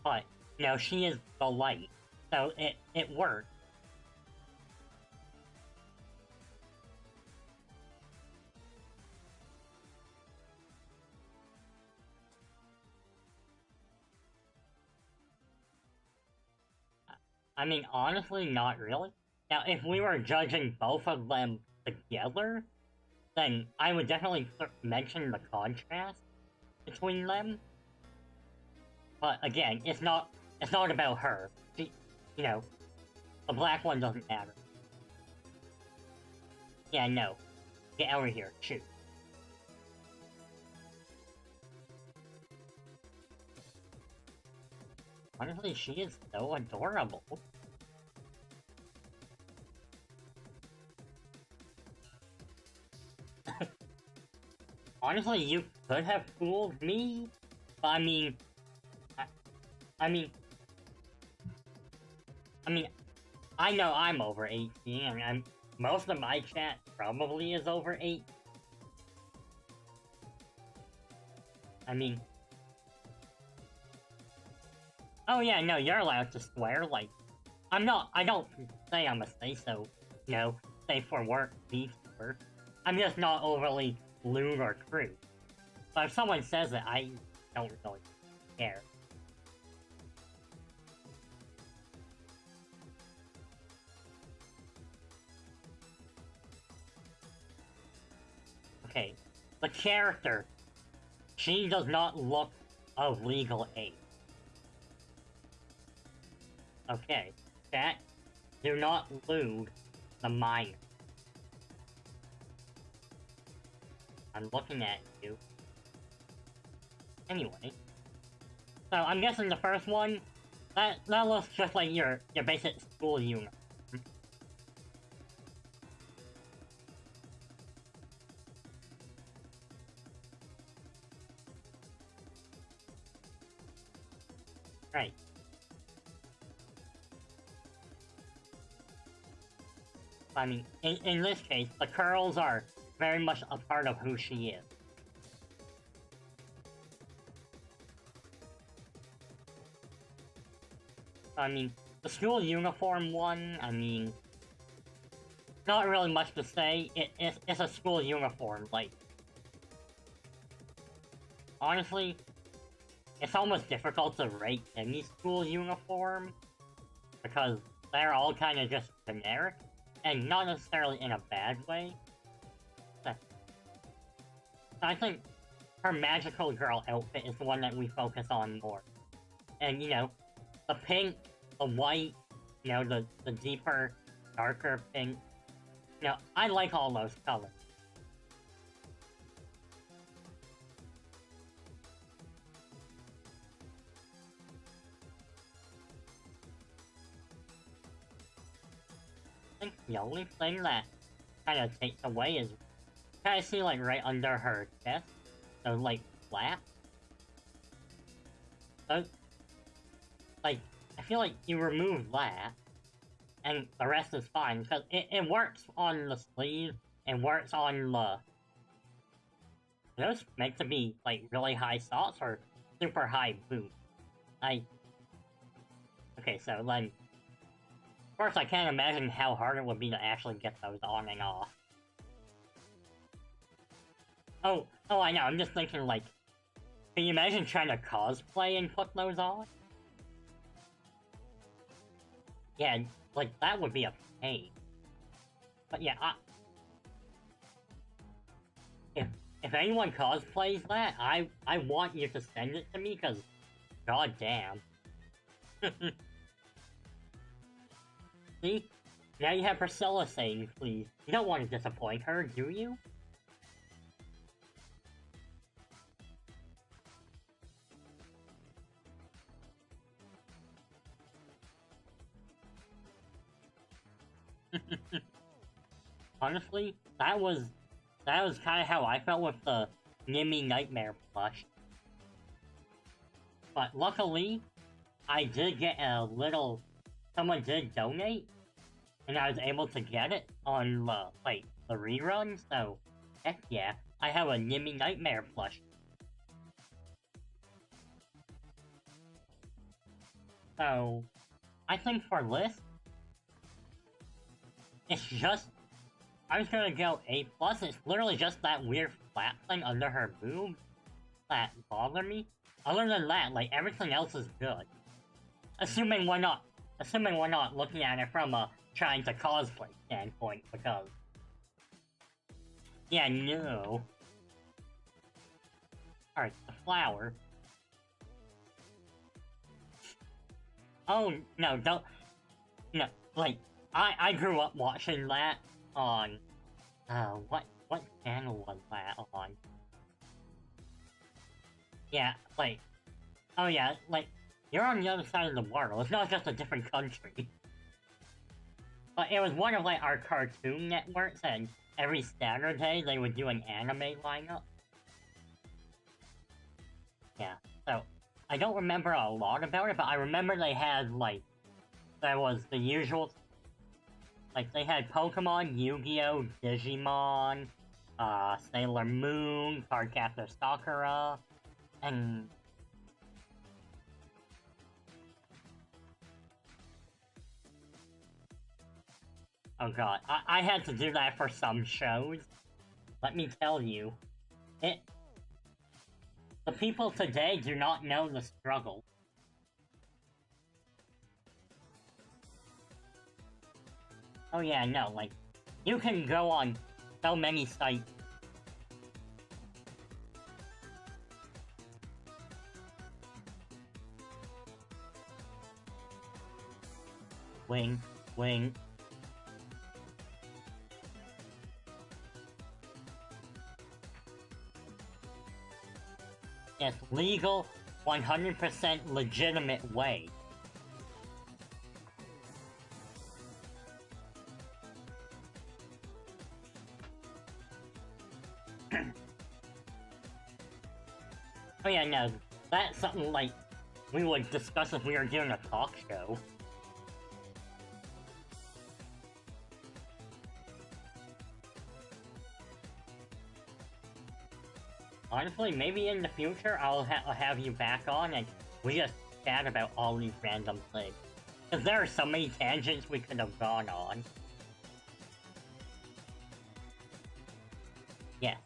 But, she is the light. So, it works. I mean, honestly, not really. Now, if we were judging both of them together, then I would definitely mention the contrast between them. But again, it's not about her. She, the black one doesn't matter. Yeah, no. Get out of here. Shoot. Honestly, she is so adorable. Honestly, you could have fooled me, but I mean, I mean, I know I'm over 18, and most of my chat probably is over 8. I mean... Oh yeah, no, you're allowed to swear, like... I don't say I'm a say-so, safe for work, beekeeper. I'm just not overly lewd or crude. But if someone says it, I don't really care. Okay, the character. She does not look of legal age. Okay, chat, do not lewd the minor. I'm looking at you. Anyway. So I'm guessing the first one, that looks just like your basic school uniform. Right. I mean, in this case, the curls are very much a part of who she is. I mean, the school uniform one, I mean, not really much to say. It's a school uniform, like... Honestly, it's almost difficult to rate any school uniform, because they're all kind of just generic, and not necessarily in a bad way. So I think her magical girl outfit is the one that we focus on more. And, you know, the pink, the white, you know, the deeper, darker pink. You know, I like all those colors. I think the only thing that kind of takes away is kind of see, like, right under her chest, those, like, flaps. Those, like, I feel like you remove that, and the rest is fine, because it works on the sleeve, it works on the... Those meant to be, like, really high socks or super high boots. Okay, so then... First, I can't imagine how hard it would be to actually get those on and off. Oh, I know, I'm just thinking, like... Can you imagine trying to cosplay and put those on? Yeah, like, that would be a pain. But yeah, if anyone cosplays that, I want you to send it to me, because... God damn. See? Now you have Priscilla saying, please. You don't want to disappoint her, do you? Honestly, that was kind of how I felt with the Nimmy Nightmare plush. But luckily, I did get a little... Someone did donate, and I was able to get it on the, like, the rerun, so... Heck yeah, I have a Nimmy Nightmare plush. So... I think for this... It's just... I was gonna go A+, it's literally just that weird flat thing under her boob that bothered me. Other than that, like, everything else is good. Assuming we're not looking at it from a trying to cosplay standpoint, because... Yeah, no. Alright, the flower. Oh, no, don't... No, like, I grew up watching that on... what channel was that on? Yeah, like... Oh yeah, like, you're on the other side of the world, it's not just a different country. But it was one of, like, our Cartoon Networks, and every Saturday they would do an anime lineup. Yeah, so, I don't remember a lot about it, but I remember they had, like, there was the usual... Like, they had Pokemon, Yu-Gi-Oh!, Digimon, Sailor Moon, Cardcaptor Sakura, and... Oh god, I had to do that for some shows. Let me tell you. The people today do not know the struggle. Oh yeah, no, like, you can go on so many sites. Wing, wing. Yes, legal 100% legitimate way. Oh yeah, no, that's something like we would discuss if we were doing a talk show. Honestly, maybe in the future I'll have you back on and we just chat about all these random things. Because there are so many tangents we could have gone on. Yeah.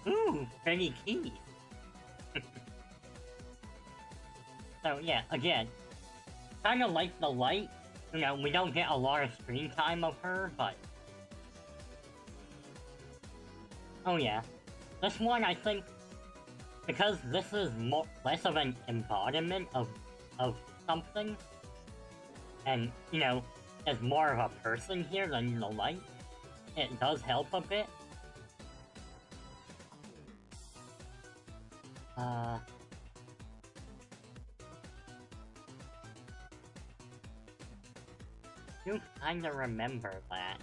Ooh, pretty key. So yeah, again, kind of like the light. You know, we don't get a lot of screen time of her, but... Oh yeah. This one, I think, because this is less of an embodiment of something, and, you know, there's more of a person here than the light, it does help a bit. I do kinda remember that.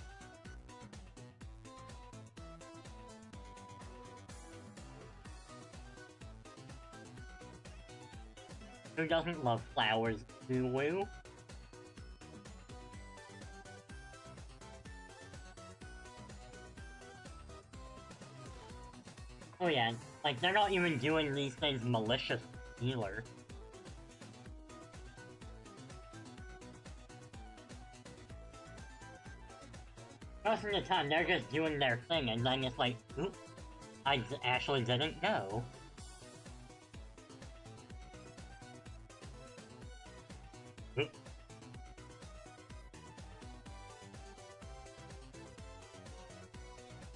Who doesn't love flowers, woo-woo? Oh yeah, like, they're not even doing these things malicious either. Most of the time, they're just doing their thing, and then it's like, oops, I actually didn't know. Oops.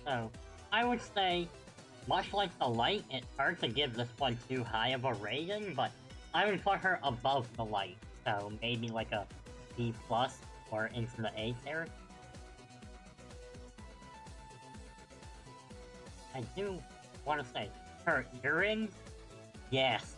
So, I would say, much like the light, it's hard to give this one too high of a rating, but I would put her above the light, so maybe like a B+, or into the A territory. I do want to say, her earrings? Yes.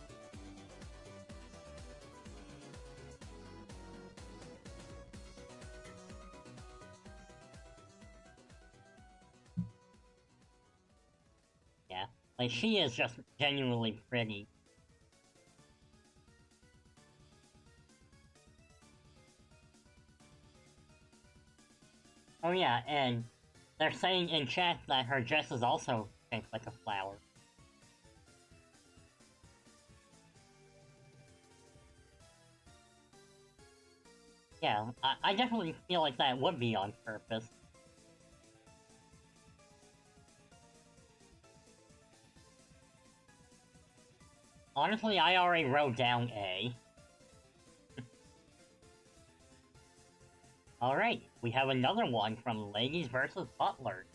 Yeah, like, she is just genuinely pretty. Oh yeah, and they're saying in chat that her dress is also shaped like a flower. Yeah, I definitely feel like that would be on purpose. Honestly, I already wrote down A. Alright, we have another one from Ladies vs. Butlers.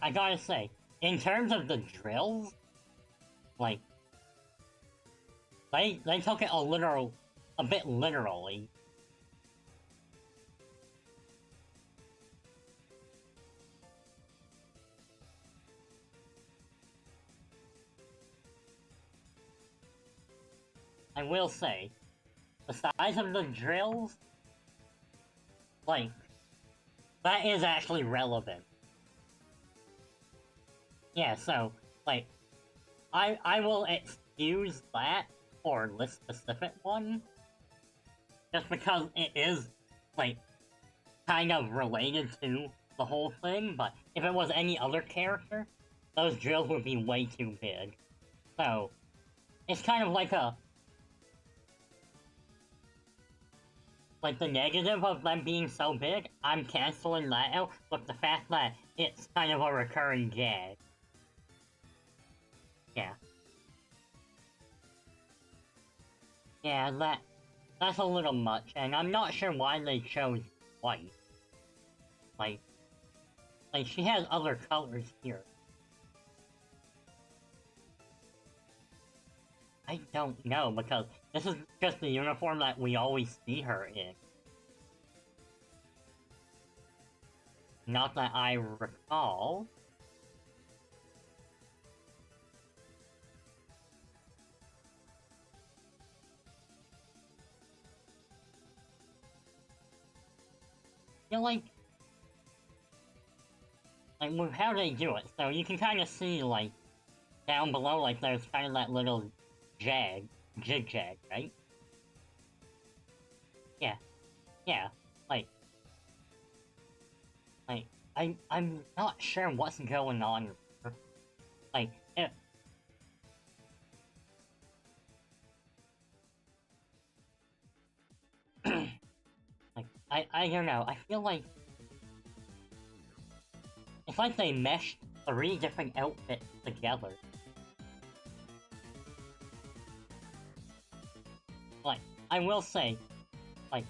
I gotta say, in terms of the drills, like, they took it a bit literally. I will say, the size of the drills, like, that is actually relevant. Yeah, so, like, I will excuse that for this specific one, just because it is, like, kind of related to the whole thing, but if it was any other character, those drills would be way too big. So, it's kind of like the negative of them being so big, I'm canceling that out, but the fact that it's kind of a recurring gag. Yeah. Yeah, that's a little much, and I'm not sure why they chose white. Like, she has other colors here. I don't know, because this is just the uniform that we always see her in. Not that I recall. I feel like with how they do it, so you can kind of see, like, down below, like, there's kind of that little zigzag, right? Yeah, yeah, like, I'm not sure what's going on. Like, like, I don't know, I feel like it's like they meshed 3 different outfits together. Like, I will say, like,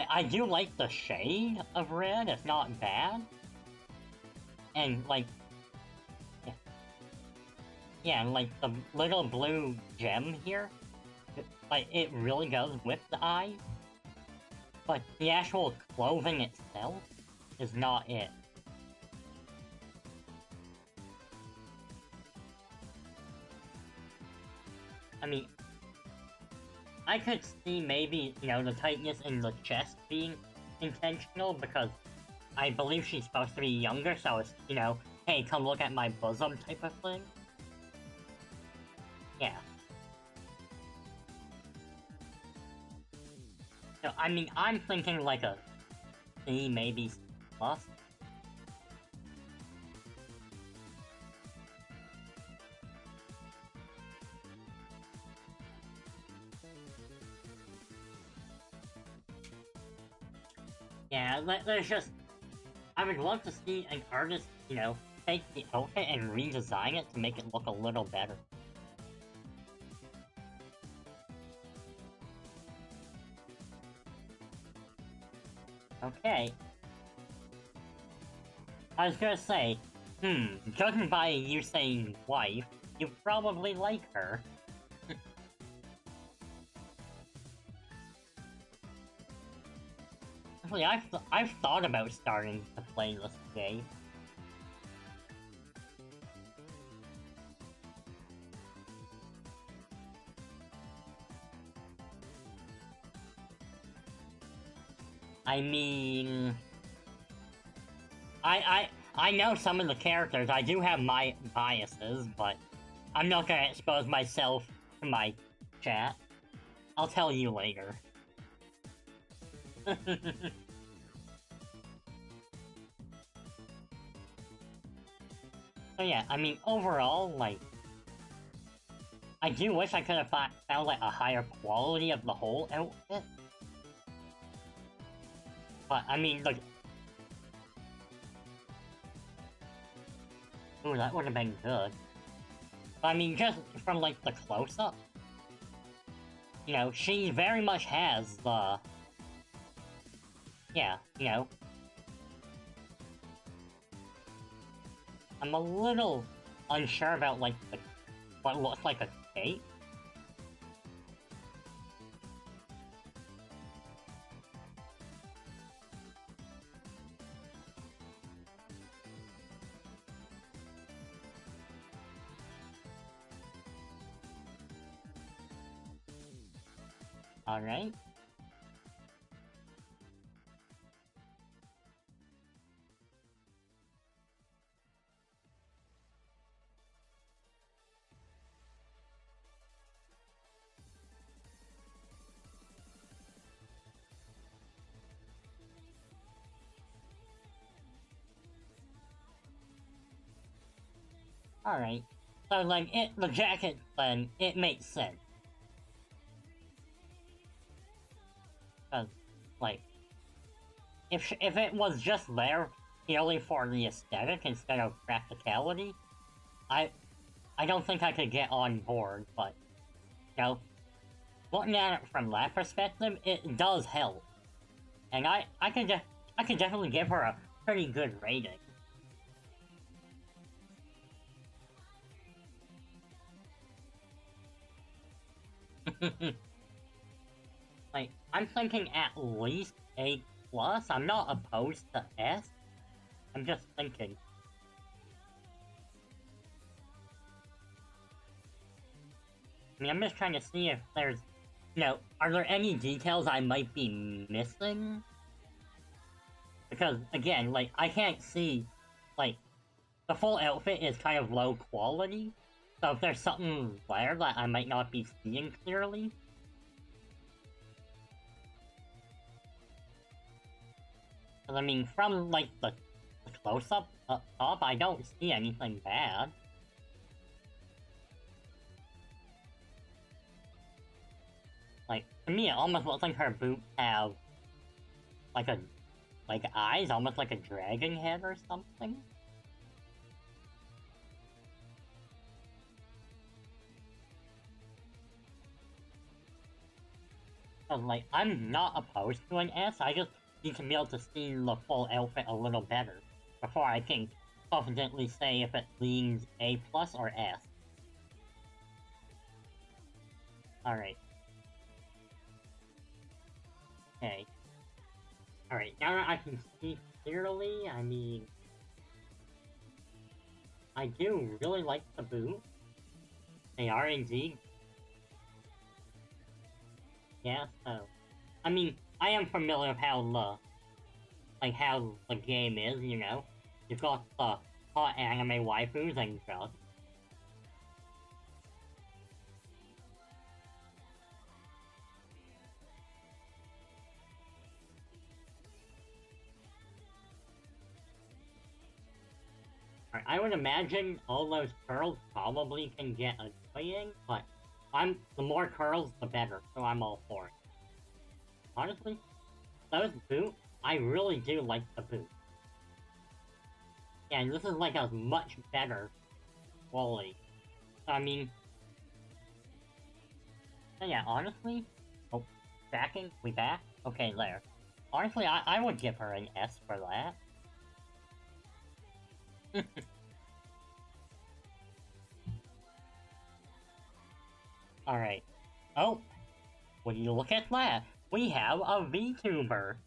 I do like the shade of red, it's not bad. And, like, yeah, and, like, the little blue gem here, like, it really goes with the eyes. But the actual clothing itself is not it. I mean, I could see maybe, you know, the tightness in the chest being intentional because I believe she's supposed to be younger, so it's, you know, hey, come look at my bosom type of thing. Yeah. So, I mean, I'm thinking like a C, maybe plus. Yeah, there's just... I would love to see an artist, you know, take the outfit and redesign it to make it look a little better. Okay. I was gonna say, judging by you saying wife, you probably like her. Actually, I've thought about starting to play this game. I mean... I know some of the characters, I do have my biases, but I'm not gonna expose myself to my chat. I'll tell you later. So yeah, I mean, overall, like... I do wish I could have found, like, a higher quality of the whole outfit. But, I mean, like... Ooh, that would have been good. But, I mean, just from, like, the close-up... You know, she very much has the... Yeah, you know... I'm a little unsure about, like, what looks like a cape. Alright. Alright. So, like, the jacket, then, it makes sense. Because, like, if it was just there purely for the aesthetic instead of practicality, I don't think I could get on board, but, you know, looking at it from that perspective, it does help. And I could definitely give her a pretty good rating. Like, I'm thinking at least A+, I'm not opposed to S, I'm just thinking. I mean, I'm just trying to see if there's, are there any details I might be missing? Because, again, like, I can't see, like, the full outfit is kind of low quality, so if there's something there that I might not be seeing clearly... Because, I mean, from, like, the close-up up top, I don't see anything bad. Like, to me, it almost looks like her boots have, like eyes, almost like a dragon head or something. So, like, I'm not opposed to an S, I just need to be able to see the full outfit a little better before I can confidently say if it leans A+ or S. Alright. Okay. Alright, now that I can see clearly, I mean... I do really like the boots. They are indeed. Yeah, so... I mean, I am familiar with how the game is, you know? You've got the hot anime waifus and stuff. I would imagine all those curls probably can get annoying, but the more curls, the better, so I'm all for it. Honestly, those boots, I really do like the boots. Yeah, and this is like a much better quality. So, I mean... So yeah, honestly... Oh, backing? We back? Okay, there. Honestly, I would give her an S for that. Alright. Oh! When you look at that, we have a VTuber!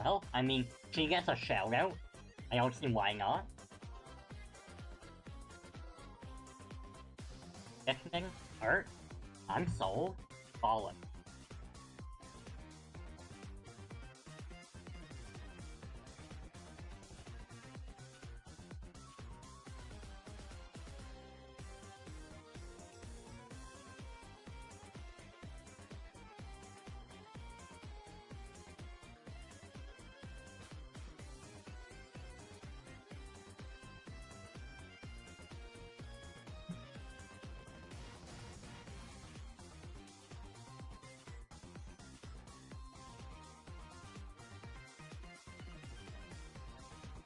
Well, I mean, she gets a shout-out. I don't see why not. Gifting, art, I'm sold. Solid.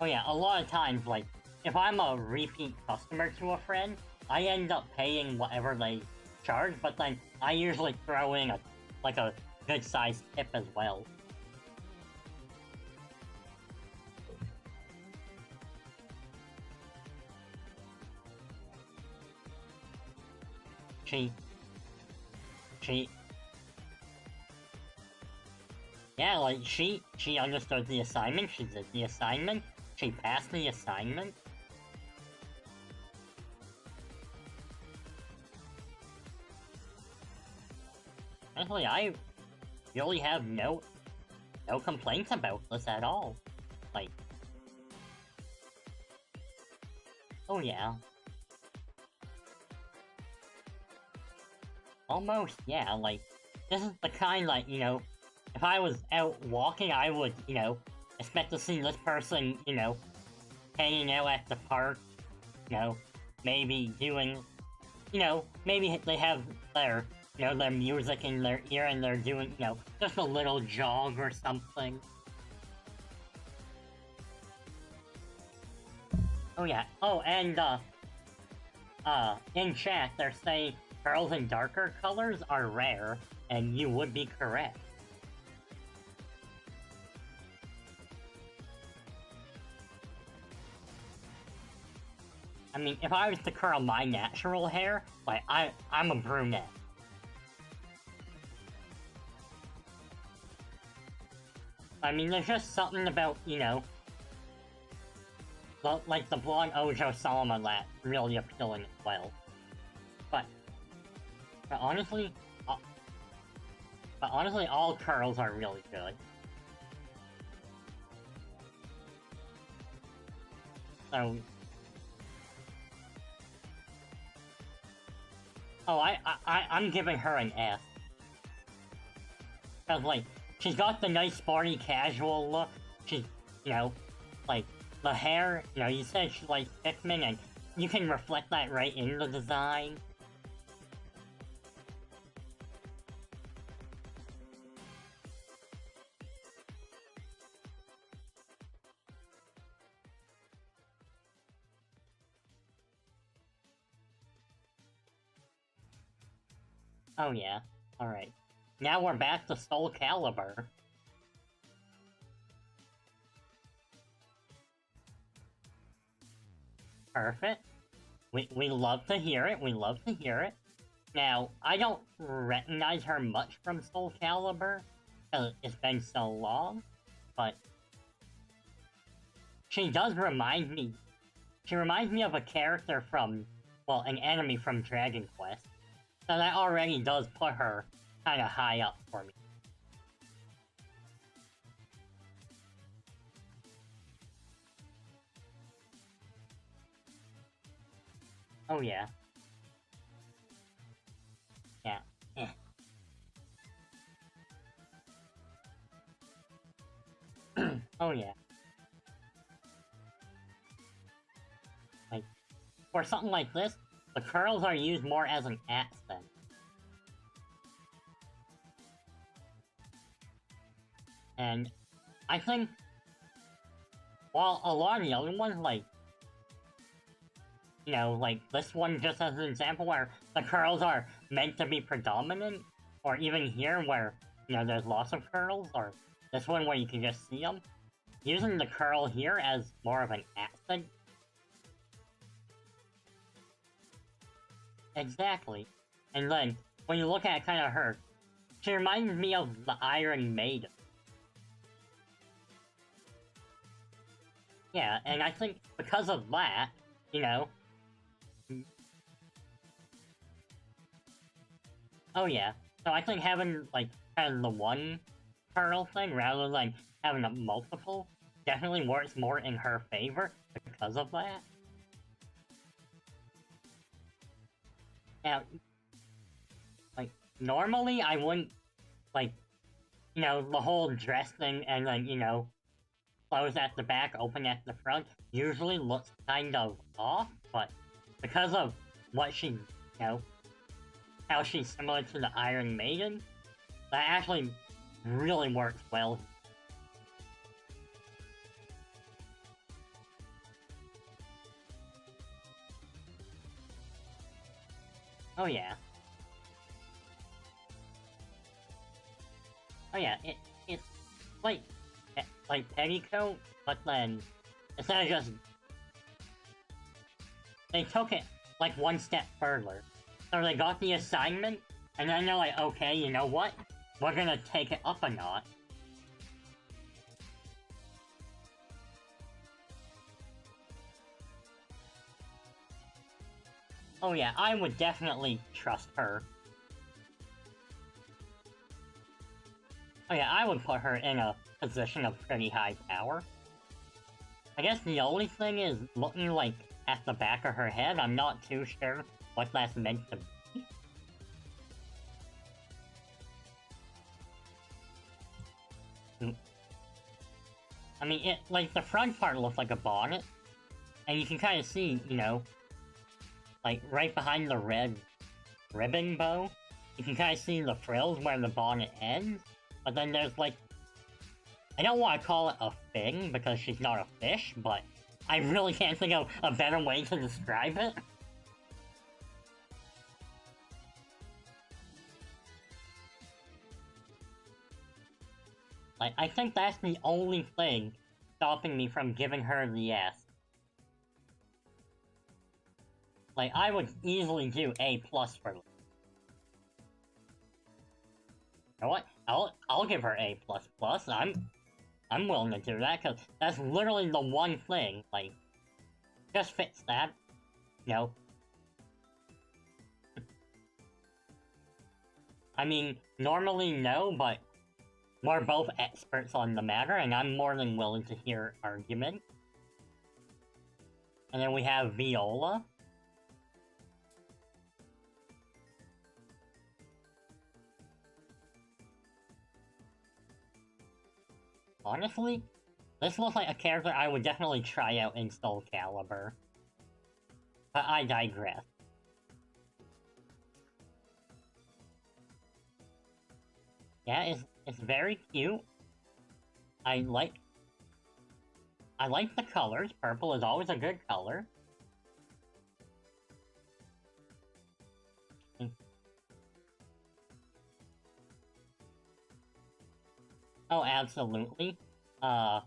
Oh yeah, a lot of times, like, if I'm a repeat customer to a friend, I end up paying whatever they charge, but then I usually throw in a good-sized tip as well. She... Yeah, like, she understood the assignment, she did the assignment, she passed the assignment. Honestly, I really have no complaints about this at all. Like... Oh yeah. Almost, yeah, like, this is the kind, like, you know, if I was out walking, I would, you know, expect to see this person, you know, hanging out at the park, you know, maybe doing, you know, maybe they have their, you know, their music in their ear and they're doing, you know, just a little jog or something. Oh yeah, oh, and, in chat, they're saying curls in darker colors are rare, and you would be correct. I mean, if I was to curl my natural hair, like, I'm a brunette. I mean, there's just something about, you know, like the blonde Ojo Salma that's really appealing as well. But honestly, all curls are really good. So, oh, I'm giving her an F. Cause like, she's got the nice sporty casual look. She's, you know, like, the hair, you know, you said she likes Pikmin, and you can reflect that right in the design. Oh yeah, alright. Now we're back to Soul Calibur. Perfect. We love to hear it, we love to hear it. Now, I don't recognize her much from Soul Calibur, because it's been so long, but she does remind me. She reminds me of a character from, well, an enemy from Dragon Quest. So that already does put her kind of high up for me. Oh yeah. Yeah. Eh. Oh yeah. Like, for something like this, the curls are used more as an accent. And I think, while a lot of the other ones, like, you know, like this one just as an example where the curls are meant to be predominant, or even here where, you know, there's lots of curls, or this one where you can just see them, using the curl here as more of an accent. Exactly. And then, when you look at kind of her, she reminds me of the Iron Maiden. Yeah, and I think because of that, you know... Oh yeah, so I think having, like, kind of the one curl thing rather than having a multiple definitely works more in her favor because of that. Now, like, normally I wouldn't, like, you know, the whole dress thing and then, you know, closed at the back, open at the front, usually looks kind of off, but because of what she, you know, how she's similar to the Iron Maiden, that actually really works well. Oh yeah. Oh yeah, it's like petticoat, but then instead of just they took it like one step further. So they got the assignment, and then they're like, okay, you know what? We're gonna take it up a notch. Oh yeah, I would definitely trust her. Oh yeah, I would put her in a position of pretty high power. I guess the only thing is looking like at the back of her head, I'm not too sure what that's meant to be. I mean, it, like, the front part looks like a bonnet, and you can kind of see, you know, like, right behind the red ribbon bow, you can kind of see the frills where the bonnet ends, but then there's, like, I don't want to call it a fin, because she's not a fish, but I really can't think of a better way to describe it. Like, I think that's the only thing stopping me from giving her the yes. Like, I would easily do A+ for her. You know what? I'll give her A++. I'm willing to do that, because that's literally the one thing, like, just fits that, you know? I mean, normally no, but we're both experts on the matter, and I'm more than willing to hear argument. And then we have Viola. Honestly, this looks like a character I would definitely try out in Soul Calibur. But I digress. Yeah, it's very cute. I like the colors. Purple is always a good color. Oh, absolutely. I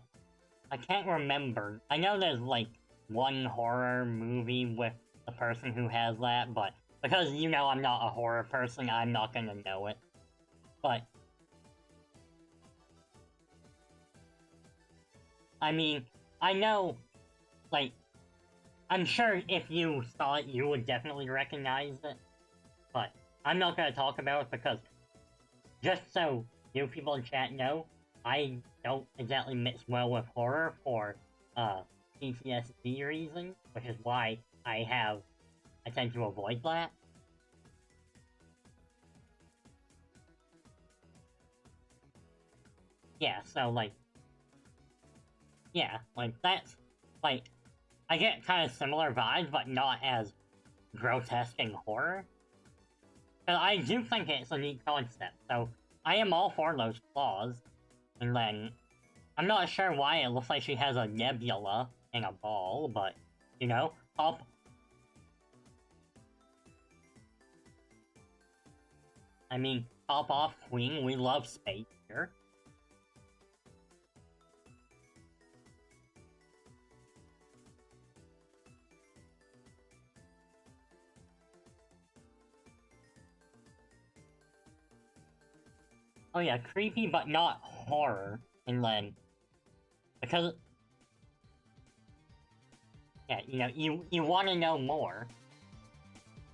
can't remember. I know there's, like, one horror movie with the person who has that, but because, you know, I'm not a horror person, I'm not gonna know it. But I mean, I know, like, I'm sure if you saw it, you would definitely recognize it. But I'm not gonna talk about it because, just so you people in chat know, I don't exactly mix well with horror for, PTSD reasons, which is why I tend to avoid that. Yeah, so, like, yeah, like, that's, like, I get kind of similar vibes, but not as grotesque and horror. But I do think it's a neat concept, so I am all for those claws. And then, I'm not sure why it looks like she has a nebula and a ball, but, you know, I mean, pop off queen, we love space here. Oh yeah, creepy but not horror. And then, because, yeah, you know, you want to know more.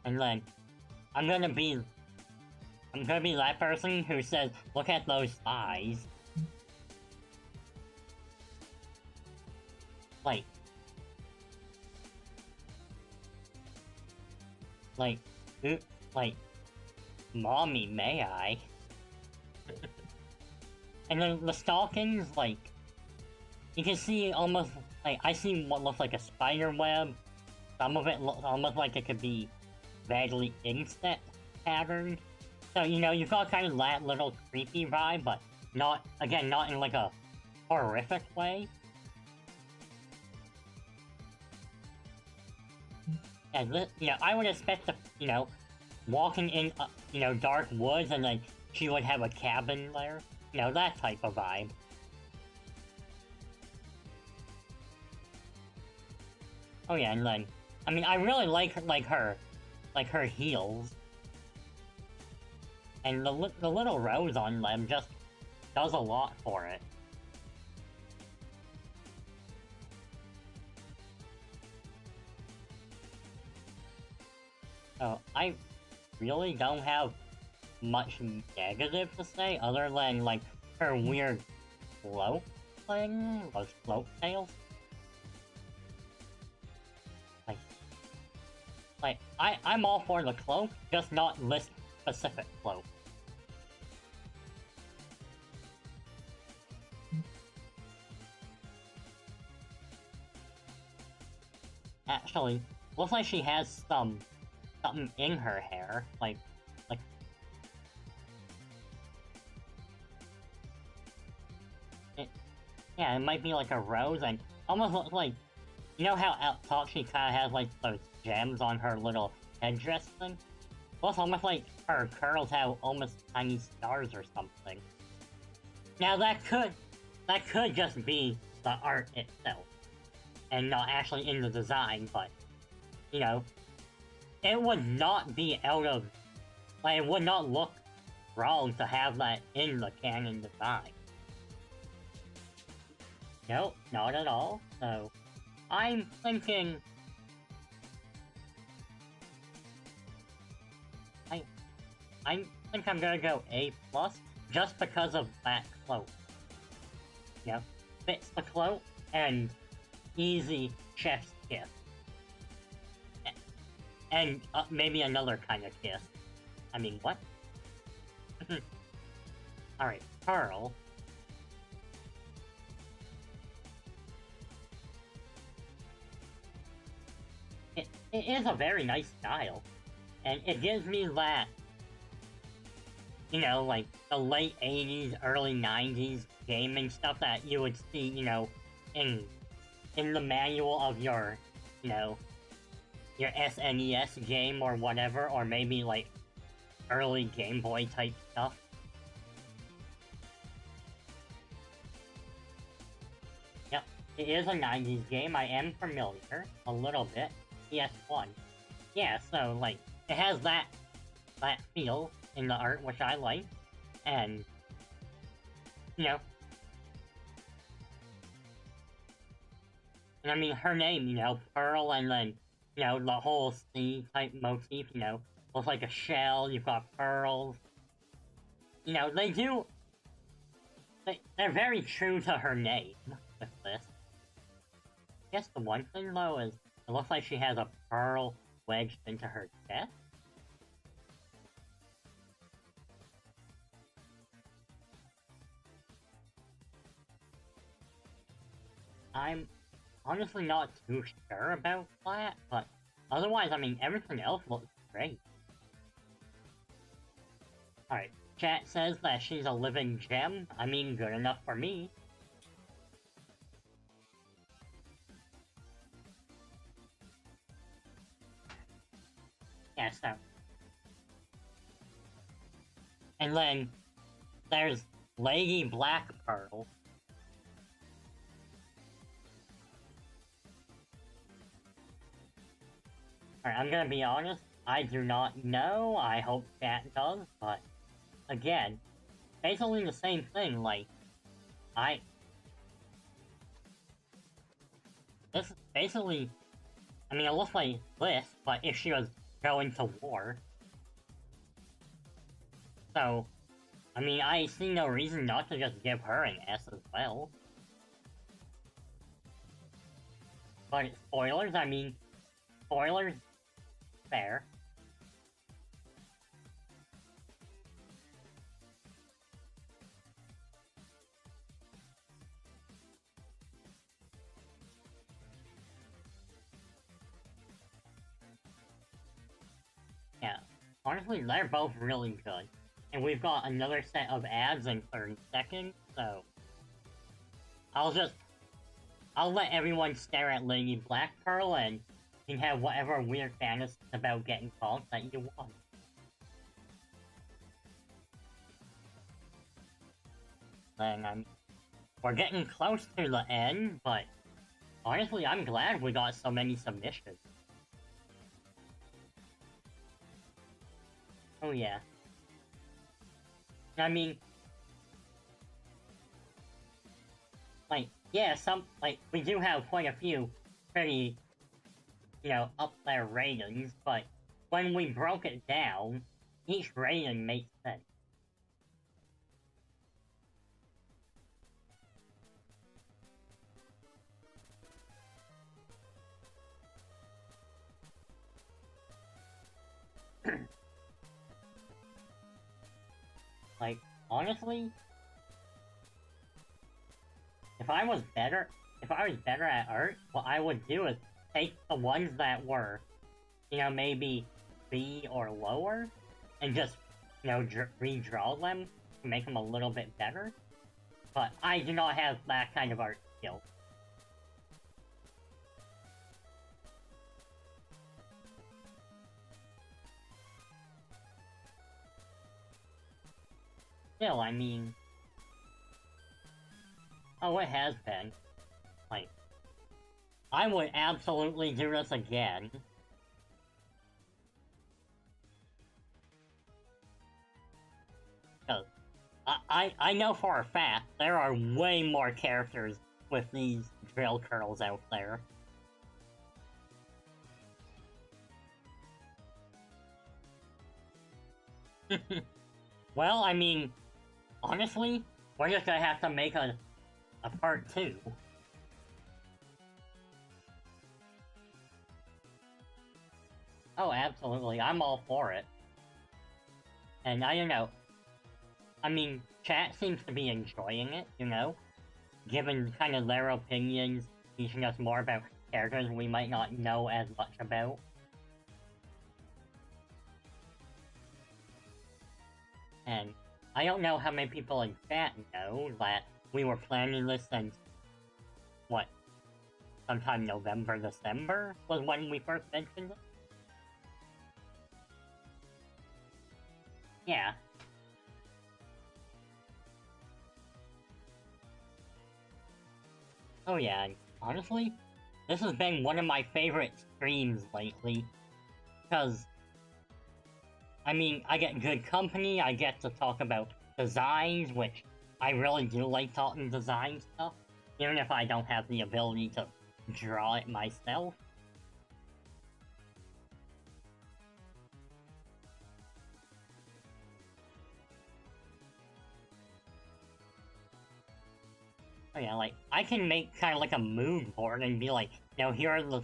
And then, I'm gonna be that person who says, look at those thighs. Like, like, like, mommy, may I? And then the stockings, like, you can see almost, like, I see what looks like a spider web. Some of it looks almost like it could be vaguely insect pattern. So, you know, you've got kind of that little creepy vibe, but not, again, not in like a horrific way. And this, you know, I would expect to, you know, walking in, you know, dark woods and then she would have a cabin there. You know, that type of vibe. Oh yeah, and then, I mean, I really like her heels. And the little rose on them just does a lot for it. So, I really don't have much negative to say, other than, like, her weird cloak thing? Those cloak tails? Like, I'm all for the cloak, just not this specific cloak. Actually, looks like she has something in her hair, like, yeah, it might be like a rose, and almost looks like, you know how out top she kinda has like those gems on her little headdress thing? Well, it's almost like her curls have almost tiny stars or something. Now that could just be the art itself, and not actually in the design, but, you know, it would not be out of, like, it would not look wrong to have that in the canon design. Nope, not at all, so I'm thinking... I think I'm gonna go A+, just because of that cloak. You know, fits the cloak, and easy chef's kiss. And maybe another kind of kiss. I mean, what? Alright, Pearl. It is a very nice style, and it gives me that, you know, like, the late 80s, early 90s gaming stuff that you would see, you know, in the manual of your, you know, your SNES game or whatever, or maybe, like, early Game Boy type stuff. Yep, it is a 90s game, I am familiar, a little bit. PS1. Yeah, so, like, it has that feel in the art, which I like, and, you know, and I mean, her name, you know, Pearl, and then, you know, the whole sea-type motif, you know, looks like a shell, you've got pearls. You know, they're very true to her name with this. I guess the one thing, though, is it looks like she has a pearl wedged into her chest. I'm honestly not too sure about that, but otherwise, I mean, everything else looks great. Alright, chat says that she's a living gem. I mean, good enough for me. Yeah, so. And then, there's Lady Black Pearl. Alright, I'm gonna be honest, I do not know, I hope chat does, but, again, basically the same thing, like, this is basically, I mean, it looks like this, but if she was going to war. So, I mean, I see no reason not to just give her an S as well. But spoilers, I mean, spoilers, fair. Yeah, honestly, they're both really good. And we've got another set of ads in 30 seconds, so... I'll let everyone stare at Lady Black Pearl, and you can have whatever weird fantasies about getting caught that you want. Then, we're getting close to the end, but honestly, I'm glad we got so many submissions. Oh yeah. I mean, like, yeah, we do have quite a few pretty, you know, up there ratings, but when we broke it down, each rating makes sense. Like, honestly, if I was better at art, what I would do is take the ones that were, you know, maybe B or lower, and just, you know, redraw them to make them a little bit better. But I do not have that kind of art skill. Still, I mean, Oh, it has been. Like, I would absolutely do this again. Because I know for a fact there are way more characters with these drill curls out there. Well, I mean, honestly, we're just gonna have to make a part 2. Oh, absolutely. I'm all for it. And I don't know. I mean, chat seems to be enjoying it, you know? Given kind of their opinions, teaching us more about characters we might not know as much about. And I don't know how many people in chat know that we were planning this since, what, sometime November, December was when we first mentioned it? Yeah. Oh yeah, and honestly, this has been one of my favorite streams lately, because, I mean, I get good company, I get to talk about designs, which I really do like talking design stuff, even if I don't have the ability to draw it myself. Oh yeah, like, I can make kind of like a mood board and be like, you know, here are the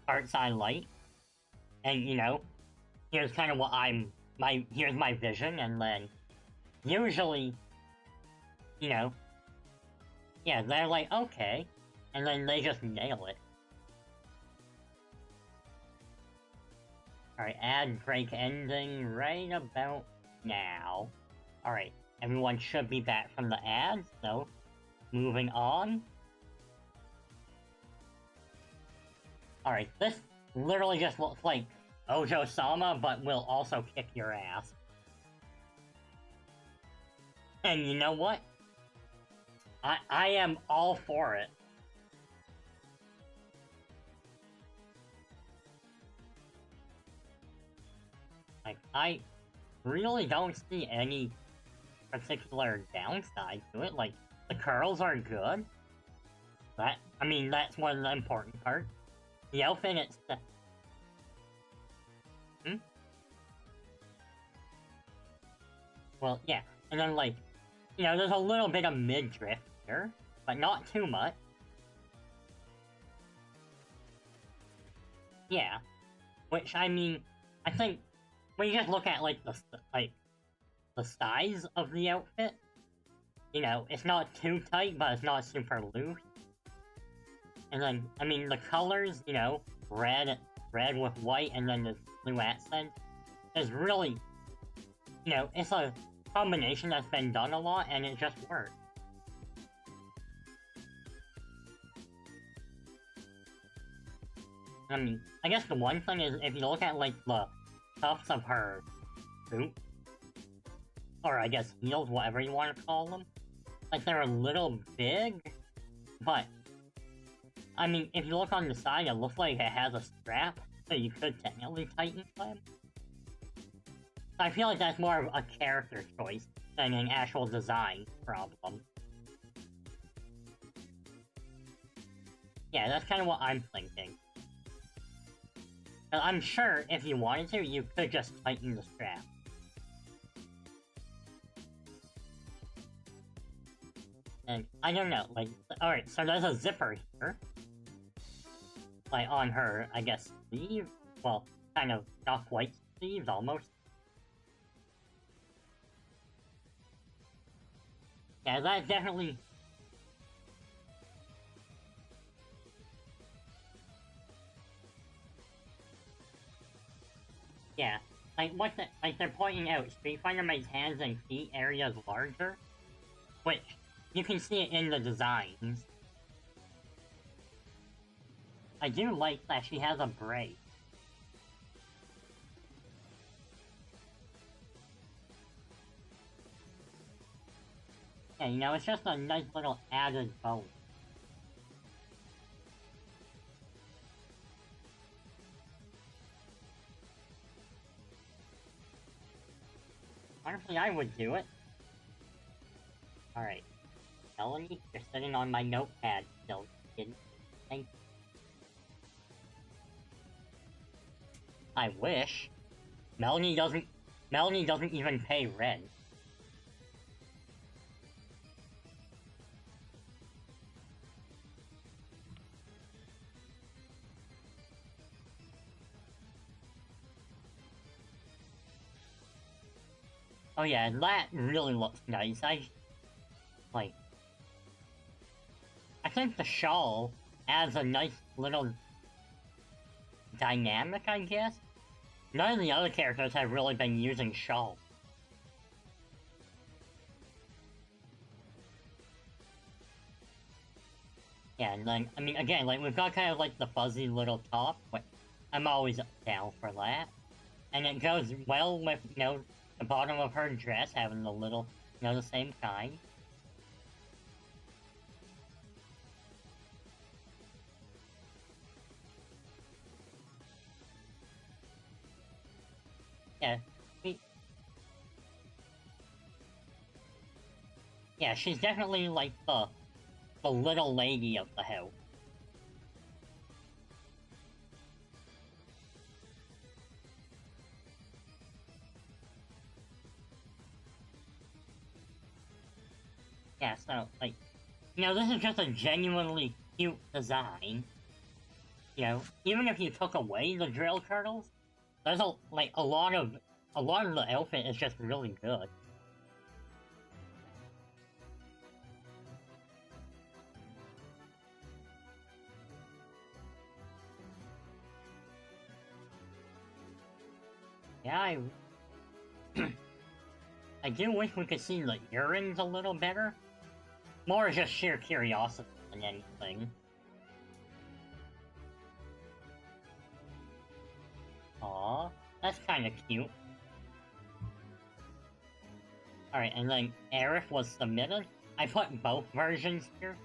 parts I like, and, you know, here's kind of what here's my vision, and then, usually, you know, yeah, they're like, okay, and then they just nail it. Alright, ad break ending right about now. Alright, everyone should be back from the ad, so moving on. Alright, this literally just looks like Ojo-sama, but will also kick your ass. And you know what? I am all for it. Like, I really don't see any particular downside to it. Like, the curls are good. I mean, that's one of the important parts. The outfit itself. Well, yeah. And then, like, you know, there's a little bit of midriff here, but not too much. Yeah. Which, I mean, I think when you just look at, like, the size of the outfit, you know, it's not too tight, but it's not super loose. And then, I mean, the colors, you know, red with white, and then the blue accent, is really, you know, it's a combination that's been done a lot, and it just works. I mean, I guess the one thing is, if you look at, like, the cuffs of her boot, or I guess heels, whatever you want to call them, like, they're a little big, but, I mean, if you look on the side, it looks like it has a strap, so you could technically tighten them. I feel like that's more of a character choice than an actual design problem. Yeah, that's kind of what I'm thinking. I'm sure if you wanted to, you could just tighten the strap. And I don't know, like, alright, so there's a zipper here. Like, on her, I guess, sleeve? Well, kind of not quite sleeves, almost. Yeah, that definitely... Yeah, like, like, they're pointing out, Street Fighter makes hands and feet areas larger, which, you can see it in the designs. I do like that she has a brace. Yeah, you know, it's just a nice little added bonus. Honestly, I would do it. Alright. Melanie, you're sitting on my notepad still. Didn't think. I wish. Melanie doesn't even pay rent. Oh yeah, that really looks nice. I think the shawl adds a nice little dynamic, I guess. None of the other characters have really been using shawls. Yeah, and then, I mean, again, like, we've got kind of like the fuzzy little top, but I'm always down for that. And it goes well with, you know, the bottom of her dress having the little, you know, the same kind. Yeah, yeah, she's definitely like the little lady of the house. Yeah, so, like, you know, this is just a genuinely cute design. You know, even if you took away the drill turtles, there's a lot of the outfit is just really good. Yeah, I do wish we could see the earrings a little better. More just sheer curiosity than anything. Aw, that's kind of cute. Alright, and then Aerith was submitted. I put both versions here.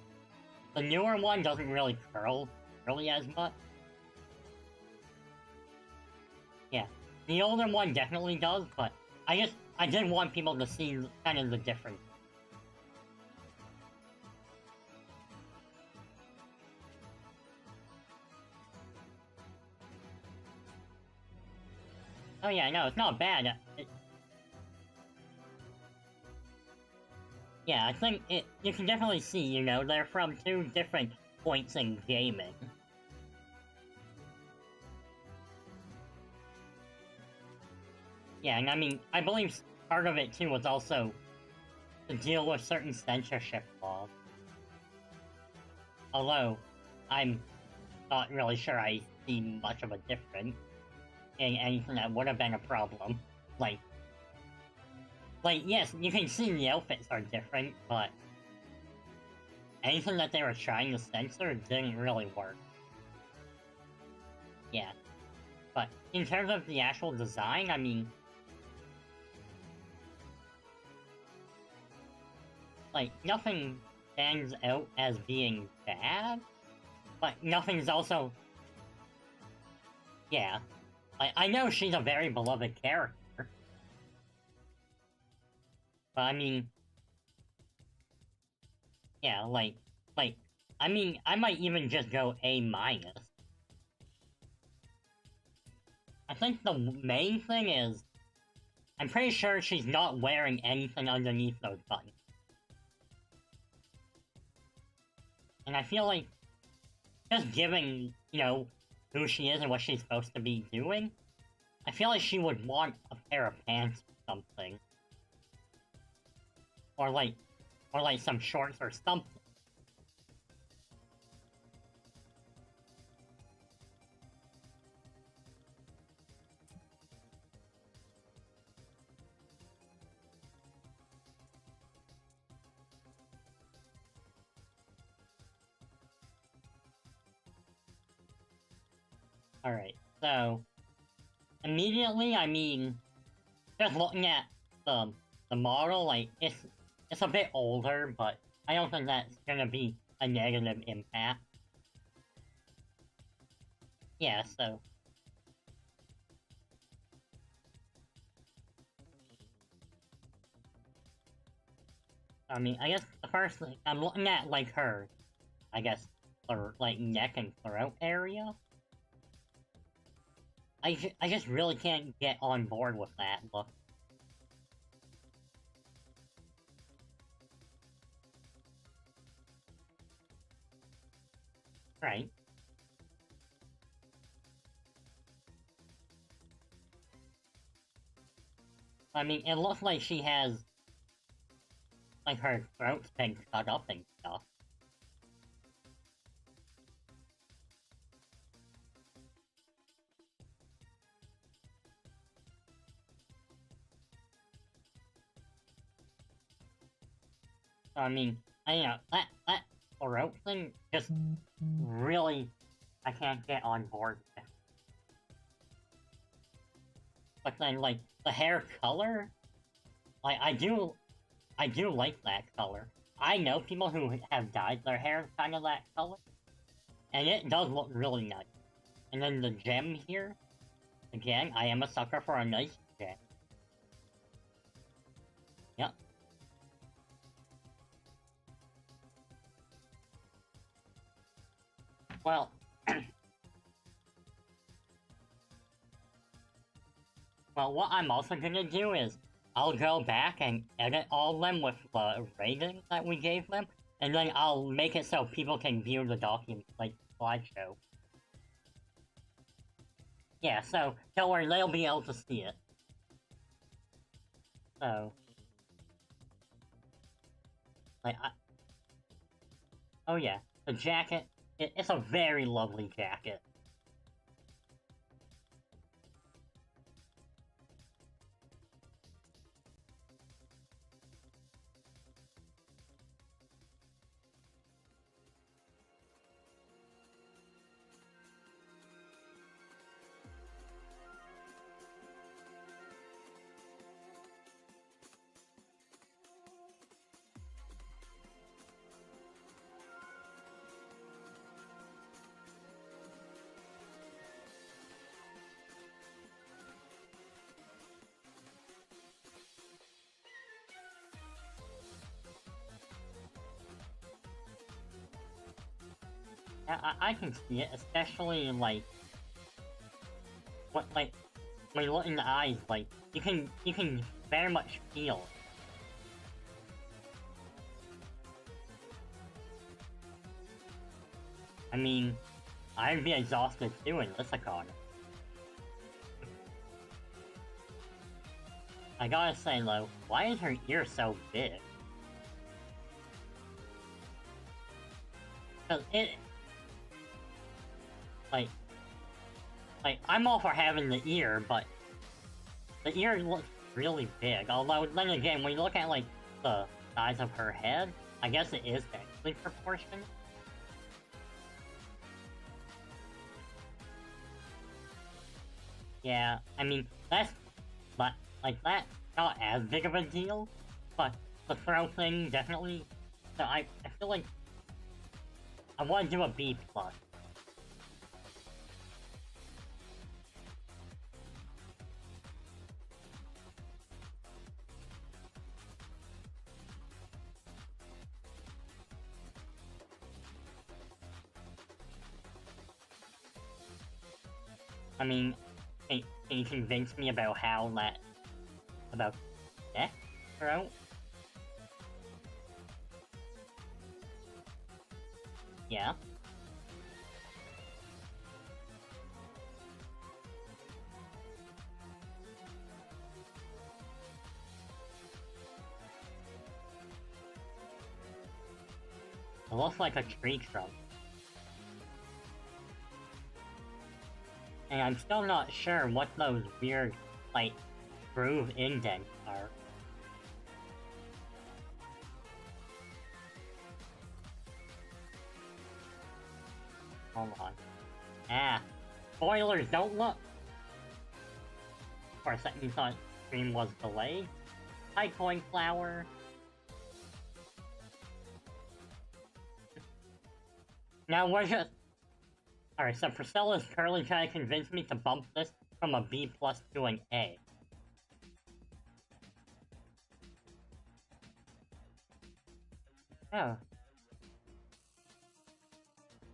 The newer one doesn't really curl really as much. Yeah, the older one definitely does, but I did want people to see kind of the difference. Oh yeah, no, it's not bad. Yeah, I think you can definitely see, you know, they're from two different points in gaming. Yeah, and I mean, I believe part of it too was also to deal with certain censorship laws. Although, I'm not really sure I see much of a difference in anything that would have been a problem. Like, yes, you can see the outfits are different, but anything that they were trying to censor didn't really work. Yeah. But in terms of the actual design, I mean, like, nothing stands out as being bad, but nothing's also... Yeah. Like, I know she's a very beloved character. But I mean... Yeah, I mean, I might even just go A-. I think the main thing is, I'm pretty sure she's not wearing anything underneath those buttons. And I feel like, just given, you know, who she is and what she's supposed to be doing, I feel like she would want a pair of pants or something. Or like some shorts or something. Alright, so... Immediately, I mean... Just looking at the model, like, it's a bit older, but I don't think that's gonna be a negative impact. Yeah, so... I mean, I guess the first thing, I'm looking at, like, her, I guess, her, like, neck and throat area. I just really can't get on board with that look. Right. I mean, it looks like she has, like, her throat's been cut up and stuff. So, I mean, that throat thing just really, I can't get on board with. But then, like, the hair color, like, I do like that color. I know people who have dyed their hair kind of that color, and it does look really nice. And then the gem here, again, I am a sucker for a nice gem. Yep. Well, well, what I'm also gonna do is, I'll go back and edit all of them with the ratings that we gave them, and then I'll make it so people can view the document, like, slideshow. Yeah, so, don't worry, they'll be able to see it. So... Like, oh yeah, the jacket, it's a very lovely jacket. I can see it, especially, like, what, like, when you look in the eyes, like, you can very much feel it. I mean, I'd be exhausted too in this economy. I gotta say though, why is her ear so big? Cause it... Like, I'm all for having the ear, but the ear looks really big. Although, then again, when you look at, like, the size of her head, I guess it is actually proportionate. Yeah, I mean, that's not as big of a deal, but the throw thing definitely, so I feel like I want to do a B+. I mean, can you convince me about how that, about that throat? Yeah. It looks like a tree trunk. And I'm still not sure what those weird, like, groove indents are. Hold on. Ah. Spoilers, don't look! For a second you thought stream was delayed. Hi, Coin Flower. Now we're just... Alright, so Priscilla's currently trying to convince me to bump this from a B+ to an A. Oh.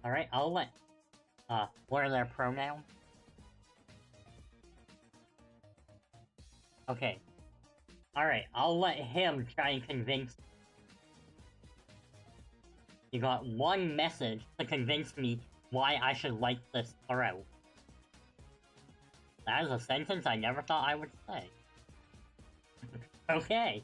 Alright, I'll let... what are their pronouns? Okay. Alright, I'll let him try and convince... You got one message to convince me why I should like this throat. That is a sentence I never thought I would say. Okay.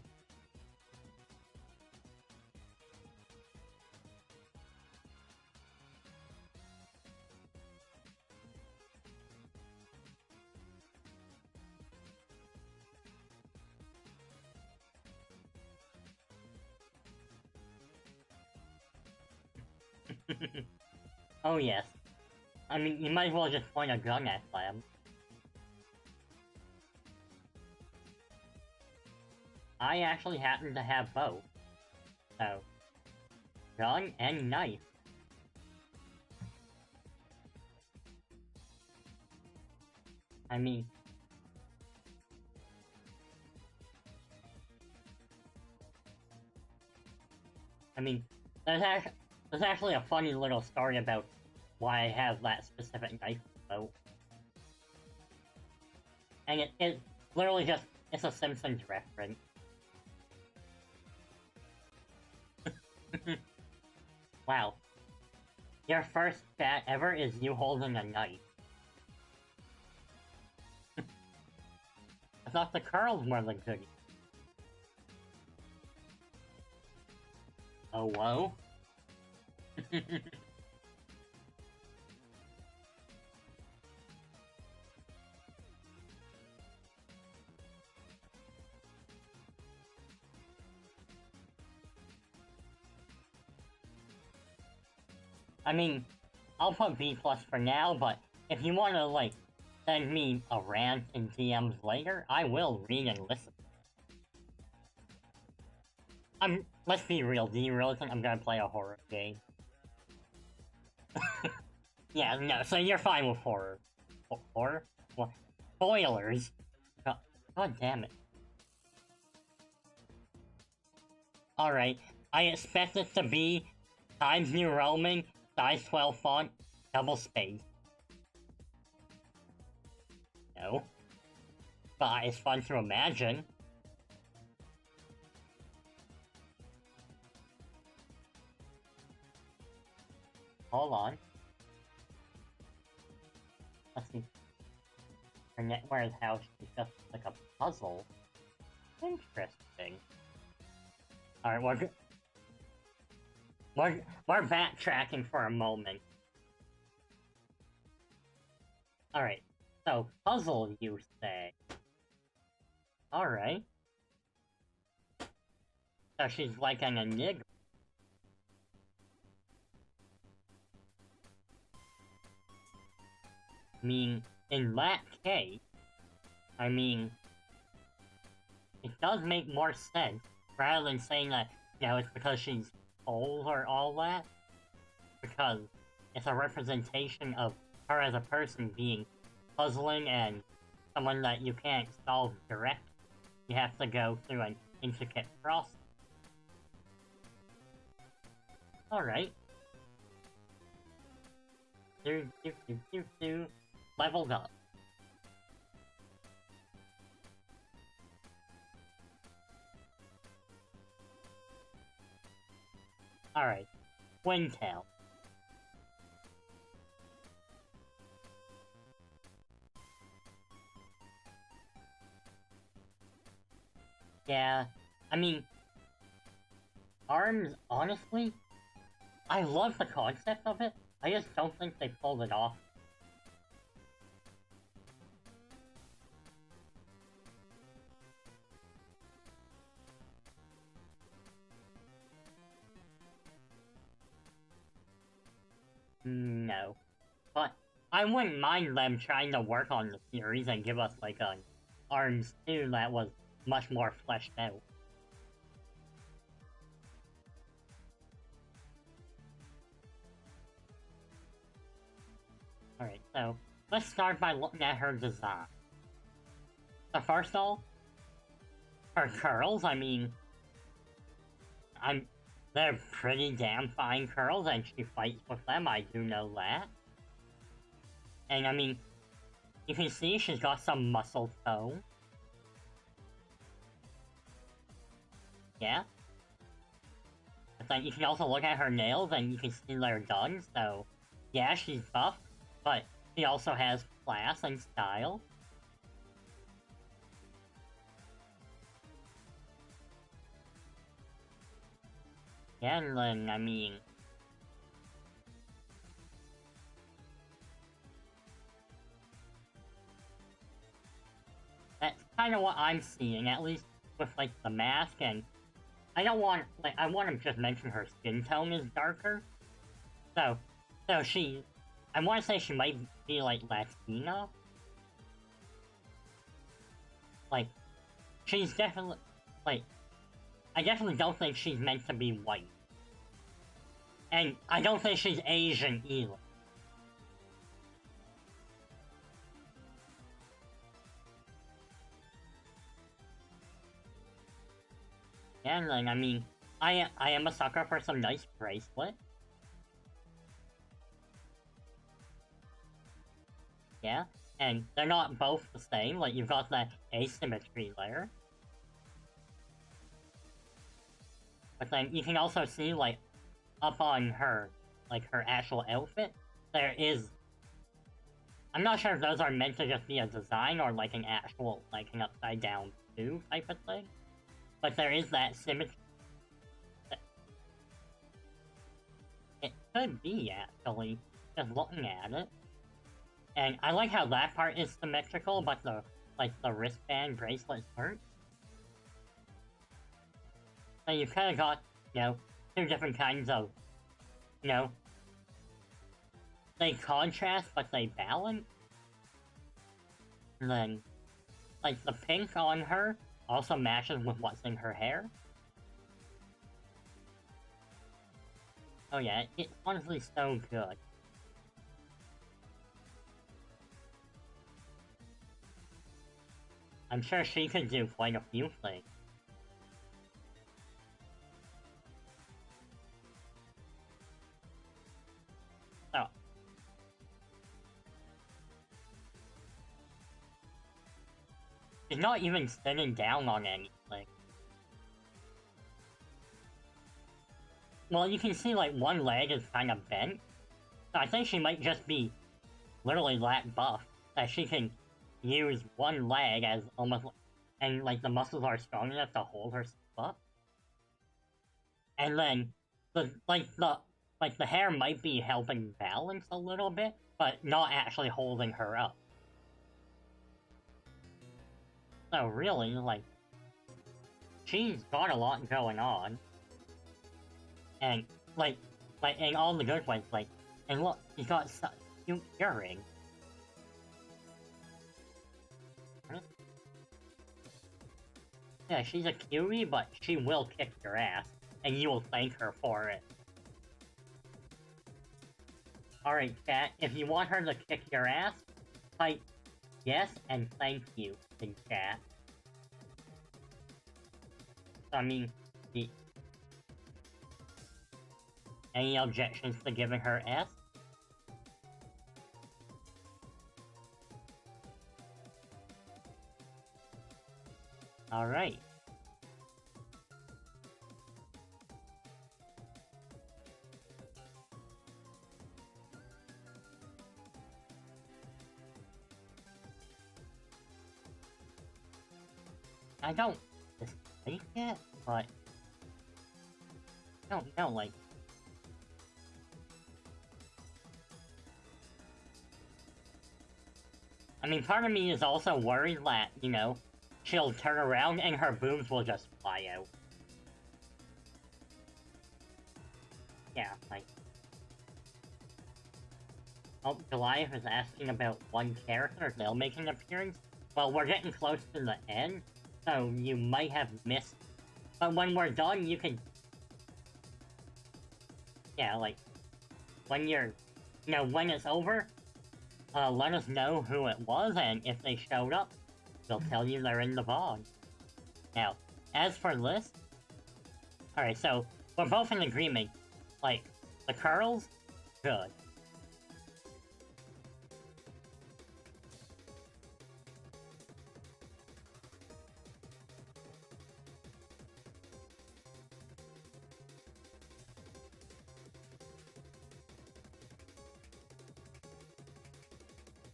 Oh yes. I mean, you might as well just point a gun at them. I actually happen to have both. So, gun and knife. I mean... there's actually a funny little story about why I have that specific knife boat. And it literally just, it's a Simpsons reference. Wow. Your first chat ever is you holding a knife. I thought the curls were the goodie. Oh, whoa? I mean, I'll put B+ for now, but if you want to, like, send me a rant in DMs later, I will read and listen. Let's be real, do you really think I'm gonna play a horror game? Yeah, no, so you're fine with horror. Horror? What? Spoilers! God damn it. Alright, I expect it to be Times New Roman, size 12 font, double space. No. But it's fun to imagine. Hold on. Let's see. Her Netware's house is just like a puzzle. Interesting. Alright, we're backtracking for a moment. Alright, so puzzle you say. Alright. So she's like an enigma. I mean, in that case, I mean, it does make more sense, rather than saying that, you know, it's because she's old or all that, because it's a representation of her as a person being puzzling and someone that you can't solve direct. You have to go through an intricate process. Alright. Leveled up. Alright. Twintail. Yeah, I mean, ARMS, honestly, I love the concept of it, I just don't think they pulled it off. No. But I wouldn't mind them trying to work on the series and give us, like, an ARMS 2 that was much more fleshed out. Alright, so let's start by looking at her design. So first of all, her curls, I mean, they're pretty damn fine curls, and she fights with them, I do know that. And I mean, you can see she's got some muscle tone. Yeah. But then you can also look at her nails, and you can see they're done, so yeah, she's buff, but she also has class and style. Yeah, and then, I mean... That's kind of what I'm seeing, at least with, like, the mask, and... I don't want, like, I want to just mention her skin tone is darker. So she... I want to say she might be, like, Latina. Like, she's definitely... Like, I definitely don't think she's meant to be white. And I don't think she's Asian either. And then, I mean, I am a sucker for some nice bracelet. Yeah, and they're not both the same, like, you've got that asymmetry there. But then you can also see, like, up on her, like, her actual outfit, there is... I'm not sure if those are meant to just be a design or, like, an actual, like, an upside-down 2 type of thing. But there is that symmetry. It could be, actually, just looking at it. And I like how that part is symmetrical, but the, like, the wristband bracelets aren't. So you've kind of got, you know, 2 different kinds of, you know, they contrast, but they balance. And then, like, the pink on her also matches with what's in her hair. Oh yeah, it's honestly so good. I'm sure she could do quite a few things. So, she's not even sitting down on anything. Well, you can see, like, one leg is kind of bent. So I think she might just be literally that buff, that she can use one leg as almost... And, like, the muscles are strong enough to hold her up. And then, the hair might be helping balance a little bit, but not actually holding her up. So really, like, she's got a lot going on. And, like, in all the good ways, like, and look, she's got such cute earrings. Yeah, she's a cutie, but she will kick your ass, and you will thank her for it. Alright, chat, if you want her to kick your ass, type yes and thank you in chat. I mean, any objections to giving her S? Alright. I don't dislike it, but I don't know, like... I mean, part of me is also worried that, you know, she'll turn around and her boobs will just fly out. Yeah, like... Oh, Goliath is asking about one character, they'll make an appearance. Well, we're getting close to the end, so you might have missed... But when we're done, you can... Yeah, like... When you're... You know, when it's over, let us know who it was, and if they showed up, we'll tell you they're in the VOD. Now, as for this, alright, so we're both in agreement. Like, the curls, good.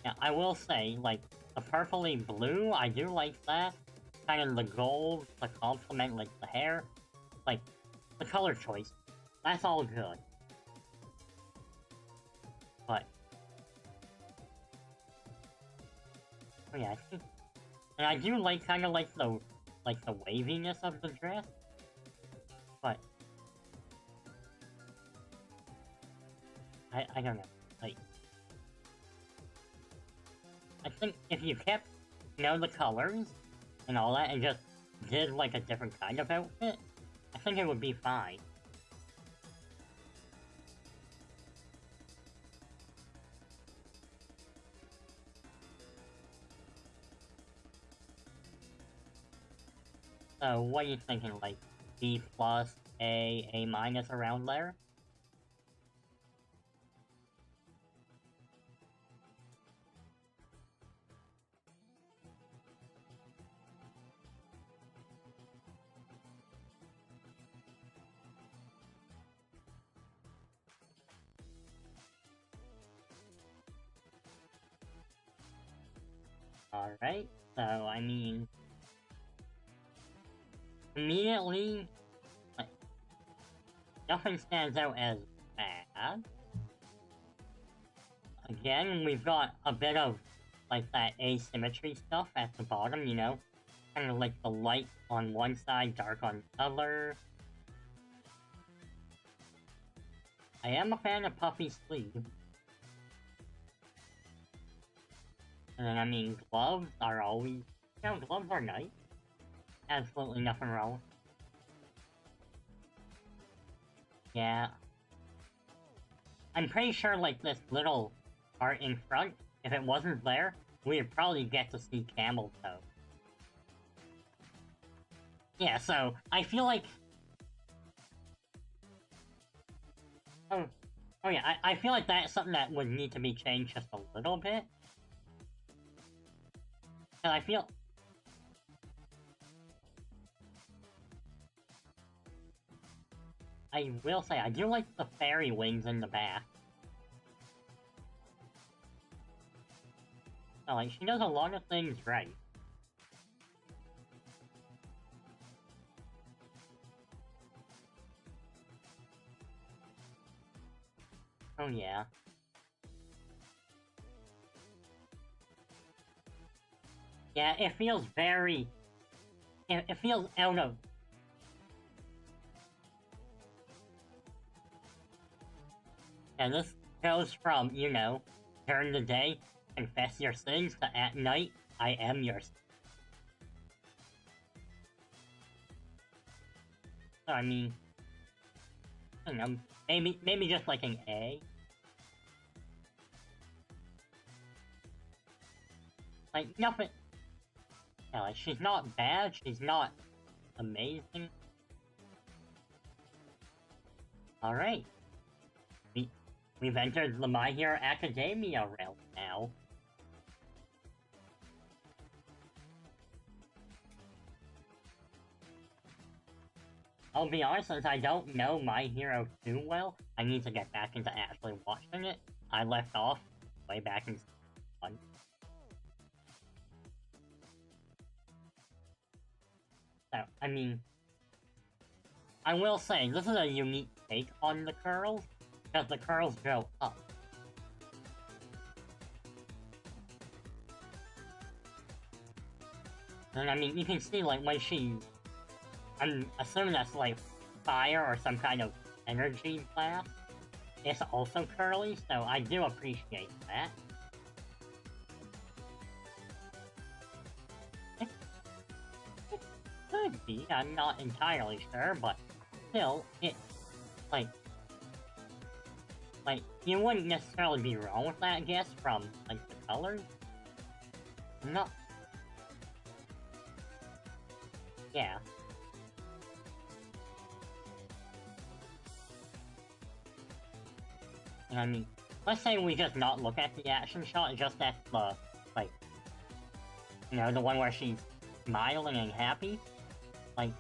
Yeah, I will say, like, the purpley blue, I do like that. Kind of the gold to complement, like, the hair. Like, the color choice. That's all good. But... oh yeah, and I do like, kind of like the waviness of the dress. But... I don't know, like... I think if you kept, you know, the colors and all that and just did, like, a different kind of outfit, I think it would be fine. So, what are you thinking, like, B+, A minus around there? Alright, so, I mean... immediately, like, nothing stands out as bad. Again, we've got a bit of, like, that asymmetry stuff at the bottom, you know? Kind of like the light on one side, dark on the other. I am a fan of puffy sleeves. And then, I mean, gloves are always... you know, gloves are nice. Absolutely nothing wrong. Yeah. I'm pretty sure, like, this little part in front, if it wasn't there, we'd probably get to see camel toe. Yeah, so, I feel like... oh yeah, I feel like that's something that would need to be changed just a little bit. And I feel... I will say, I do like the fairy wings in the back. So, like, she does a lot of things right. Oh yeah. Yeah, it feels very... it feels out of... and this goes from, you know, during the day, confess your sins, to at night, I am your... so, I mean... I don't know, maybe just like an A? Like, nothing... yeah, like, she's not bad, she's not amazing. Alright. We've entered the My Hero Academia realm now. I'll be honest, since I don't know My Hero too well, I need to get back into actually watching it. I left off way back in season 1. So, I mean... I will say, this is a unique take on the curls, because the curls go up. And I mean, you can see, like, when she... I'm assuming that's, like, fire or some kind of energy blast. It's also curly, so I do appreciate that. It could be, I'm not entirely sure, but still, it's, like, you wouldn't necessarily be wrong with that, I guess, from, like, the colors? No. Yeah. And I mean, let's say we just not look at the action shot, just at the, like, you know, the one where she's smiling and happy. Like,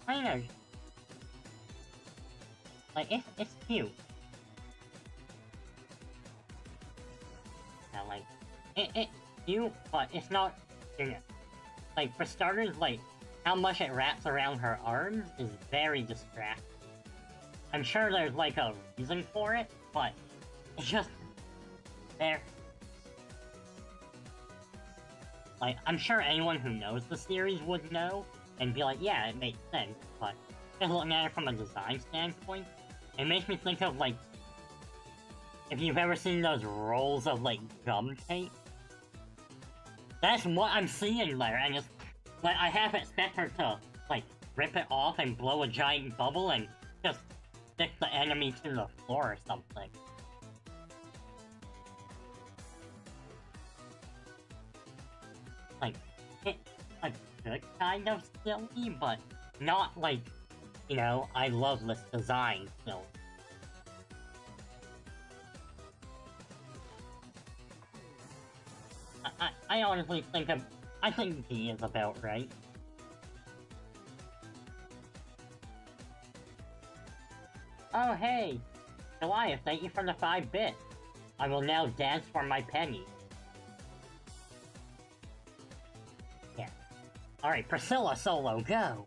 I don't know. Like, it's cute. Now, like, it's cute, but it's not, you know, like, for starters, like, how much it wraps around her arms is very distracting. I'm sure there's, like, a reason for it, but it's just there. Like, I'm sure anyone who knows the series would know and be like, yeah, it makes sense, but just looking at it from a design standpoint, it makes me think of, like, if you've ever seen those rolls of, like, gum tape. That's what I'm seeing there, and it's, like, I half expect her to, like, rip it off and blow a giant bubble and just stick the enemy to the floor or something. Like, it's a good kind of silly, but not like, you know, I love this design silly. I honestly think I think D is about right. Oh hey! Goliath, thank you for the 5 bits. I will now dance for my penny. Yeah. Alright, Priscilla Solo, go!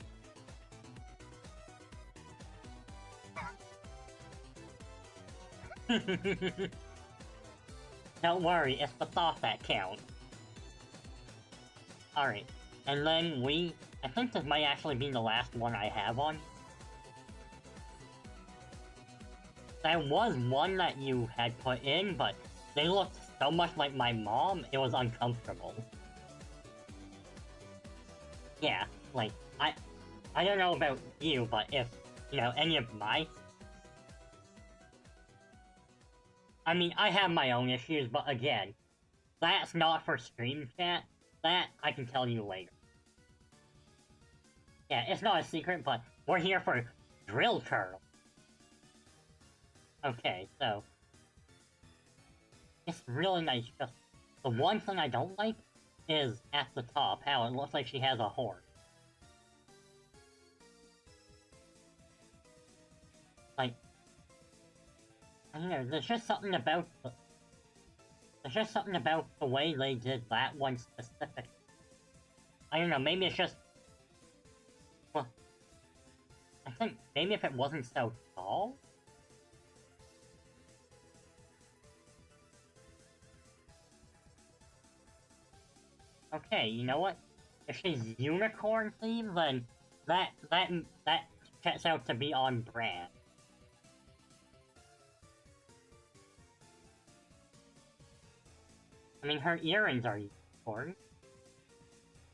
Don't worry, it's the thought that counts. Alright, and then I think this might actually be the last one I have on. There was one that you had put in, but they looked so much like my mom, it was uncomfortable. Yeah, like, I don't know about you, but if, you know, any of my... I mean, I have my own issues, but again, that's not for stream chat. That I can tell you later. Yeah, it's not a secret, but we're here for Drill Turtle. Okay, so... it's really nice, just... the one thing I don't like is at the top, how it looks like she has a horn. Like... I don't know, there's just something about the way they did that one specific. I don't know, maybe it's just... well... I think maybe if it wasn't so tall? Okay, you know what? If she's unicorn themed, then that checks out to be on brand. I mean, her earrings are unicorn.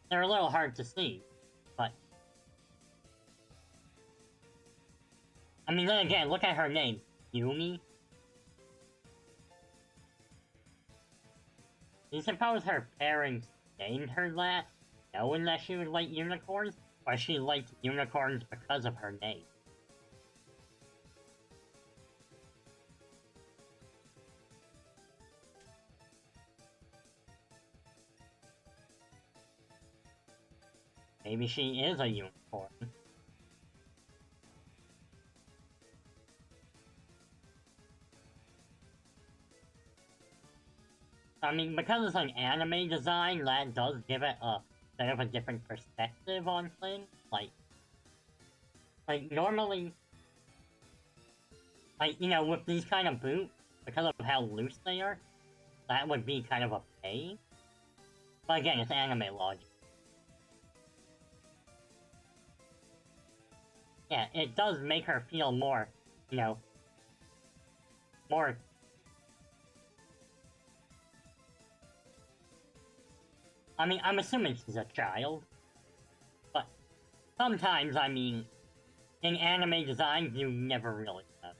They're a little hard to see, but... I mean, then again, look at her name. Yumi? Do you suppose her parents named her that, knowing that she would like unicorns? Or she liked unicorns because of her name? Maybe she is a unicorn. I mean, because it's an anime design, that does give it a bit of a different perspective on things. Like normally, like, you know, with these kind of boots, because of how loose they are, that would be kind of a pain. But again, it's anime logic. Yeah, it does make her feel more, you know, more... I mean, I'm assuming she's a child. But sometimes, I mean, in anime designs, you never really know.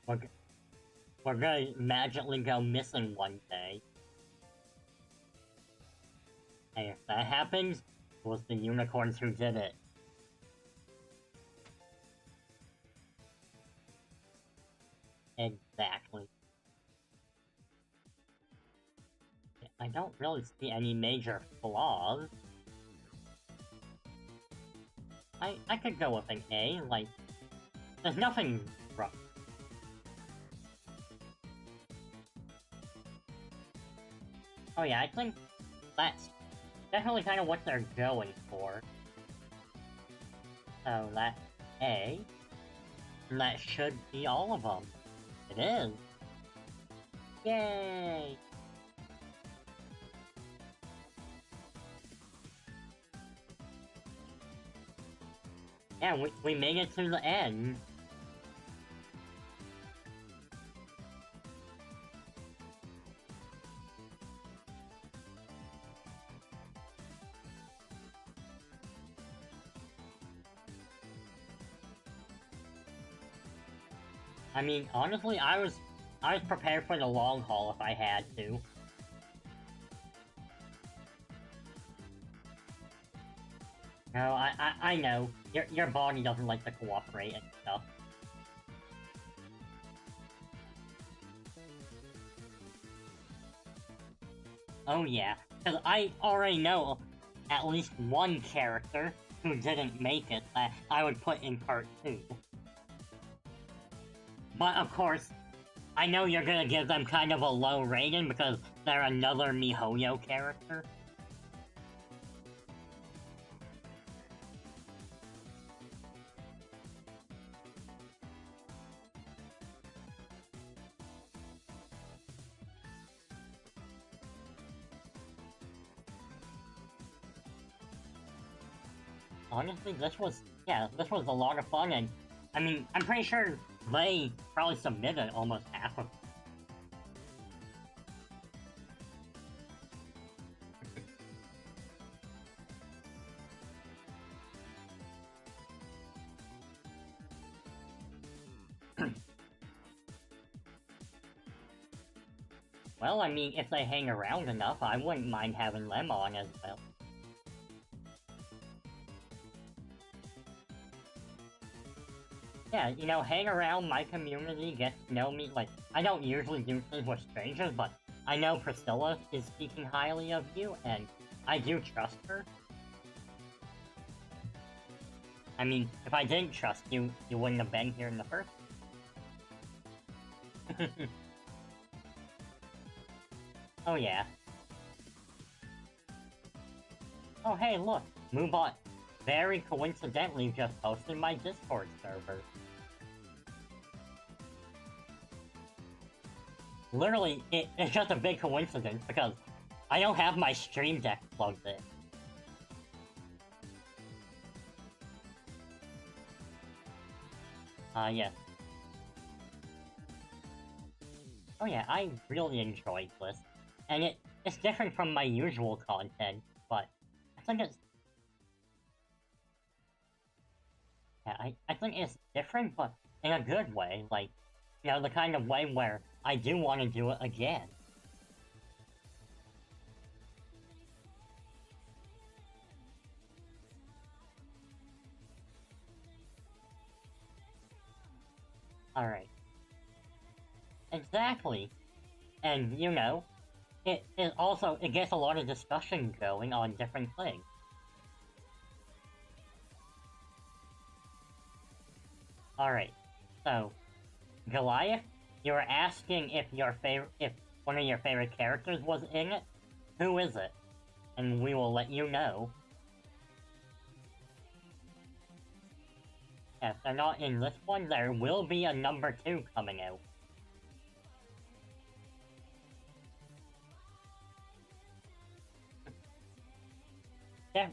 we're, we're gonna magically go missing one day. And if that happens, it was the unicorns who did it. Exactly. I don't really see any major flaws. I could go with an A, like, there's nothing wrong. Oh yeah, I think that's definitely kind of what they're going for. So that's A, and that should be all of them. It is. Yay! Yeah, we made it to the end. I mean, honestly, I was prepared for the long haul if I had to. No, I know. Your body doesn't like to cooperate and stuff. Oh yeah, because I already know at least one character who didn't make it that I would put in part 2. But of course, I know you're gonna give them kind of a low rating because they're another MiHoYo character. Honestly, this was a lot of fun, and I mean, I'm pretty sure they probably submitted almost half of them. Well, I mean, if they hang around enough, I wouldn't mind having them on as well. Yeah, you know, hang around my community, get to know me. Like, I don't usually do things with strangers, but I know Priscilla is speaking highly of you, and I do trust her. I mean, if I didn't trust you, you wouldn't have been here in the first place. Oh yeah. Oh hey, look! Moobot very coincidentally just posted my Discord server. Literally, it's just a big coincidence because I don't have my stream deck plugged in. Yes. Oh yeah, I really enjoyed this. And it's different from my usual content, but I think it's... Yeah, I think it's different, but in a good way. Like, you know, the kind of way where I do want to do it again. Alright. Exactly. And, you know, it gets a lot of discussion going on different things. Alright, so, Goliath, you were asking if if one of your favorite characters was in it? Who is it? And we will let you know. If they're not in this one, there will be a number 2 coming out.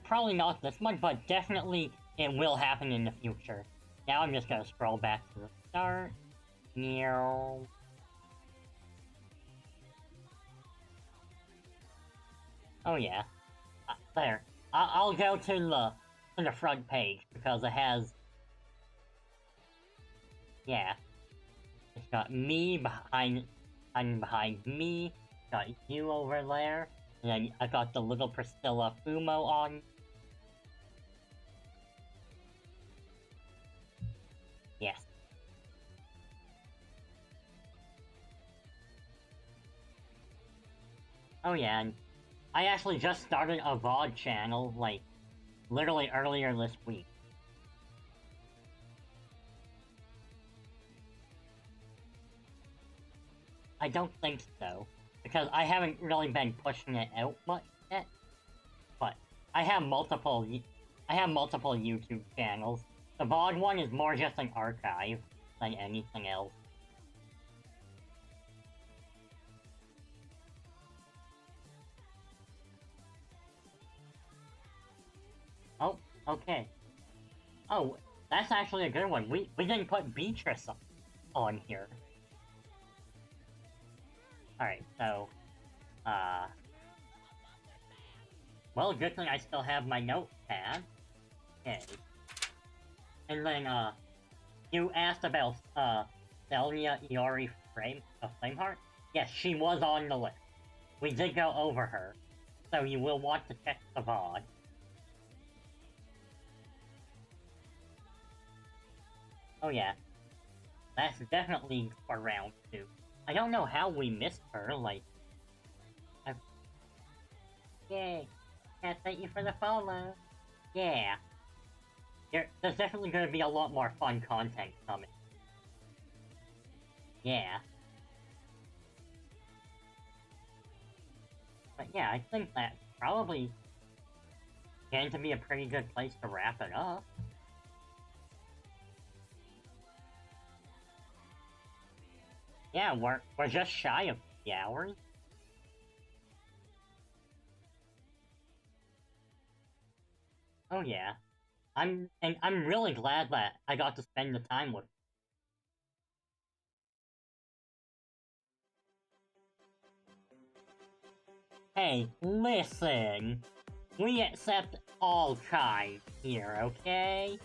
Probably not this one, but definitely it will happen in the future. Now I'm just gonna scroll back to the start. Meow. Oh yeah. There. I'll go to the front page because it has... Yeah. Got me behind me. Got you over there. And then I got the little Priscilla Fumo on. Yes. Oh yeah, and I actually just started a VOD channel, like, literally earlier this week. I don't think so, because I haven't really been pushing it out much yet. But I have multiple YouTube channels. The VOD one is more just an archive than anything else. Oh, okay. Oh, that's actually a good one. We didn't put Beatrice on here. Alright, so, well, good thing I still have my notepad. Okay. And then, you asked about, Celia Iori Flameheart? Yes, she was on the list. We did go over her, so you will want to check the VOD. Oh yeah. That's definitely for round 2. I don't know how we missed her, like... Yay! Thank you for the follow! Yeah! There's definitely gonna be a lot more fun content coming. Yeah. But yeah, I think that's probably going to be a pretty good place to wrap it up. Yeah, we're just shy of 3 hours. Oh yeah. I'm really glad that I got to spend the time with. Hey, listen! We accept all kinds here, okay?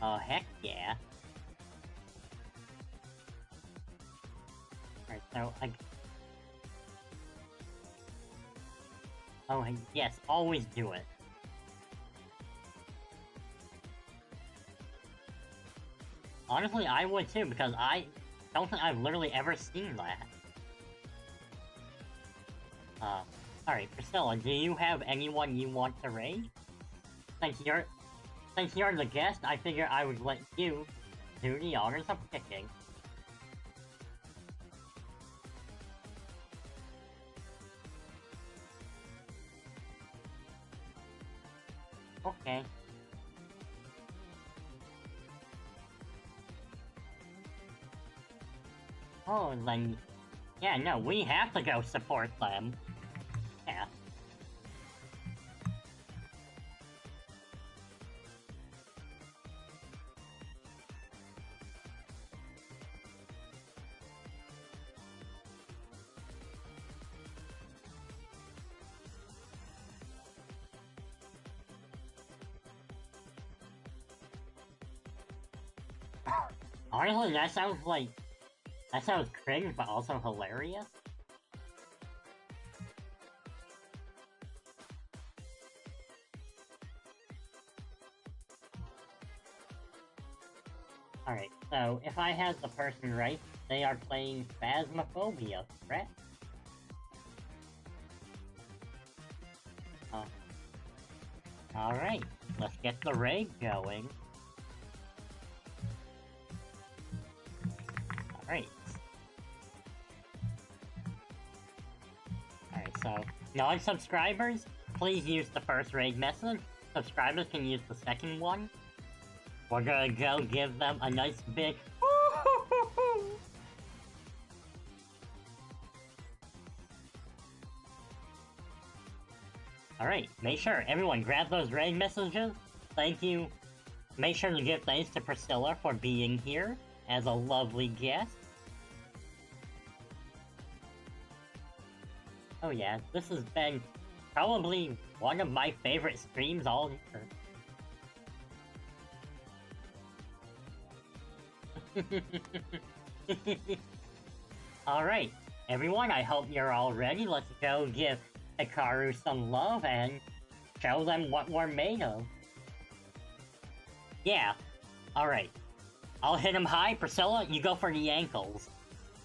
Oh, heck yeah. Alright, so oh, yes, always do it. Honestly, I would too, because I don't think I've literally ever seen that. Alright, Priscilla, do you have anyone you want to raid? Since you're the guest, I figure I would let you do the honors of picking. Okay. Oh, then... Yeah, no, we have to go support them. Yeah. Honestly, that sounds cringe, but also hilarious. Alright, so if I had the person right, they are playing Phasmophobia, correct? Alright, let's get the raid going. Alright. Alright, so, non-subscribers, please use the first raid message. Subscribers can use the second one. We're gonna go give them a nice big Alright, make sure everyone grab those raid messages. Thank you make sure to give thanks to Priscilla for being here as a lovely guest. Oh yeah, this has been probably one of my favorite streams all year. Alright, everyone, I hope you're all ready. Let's go give Hikaru some love and show them what we're made of. Yeah, alright. I'll hit him high. Priscilla, you go for the ankles.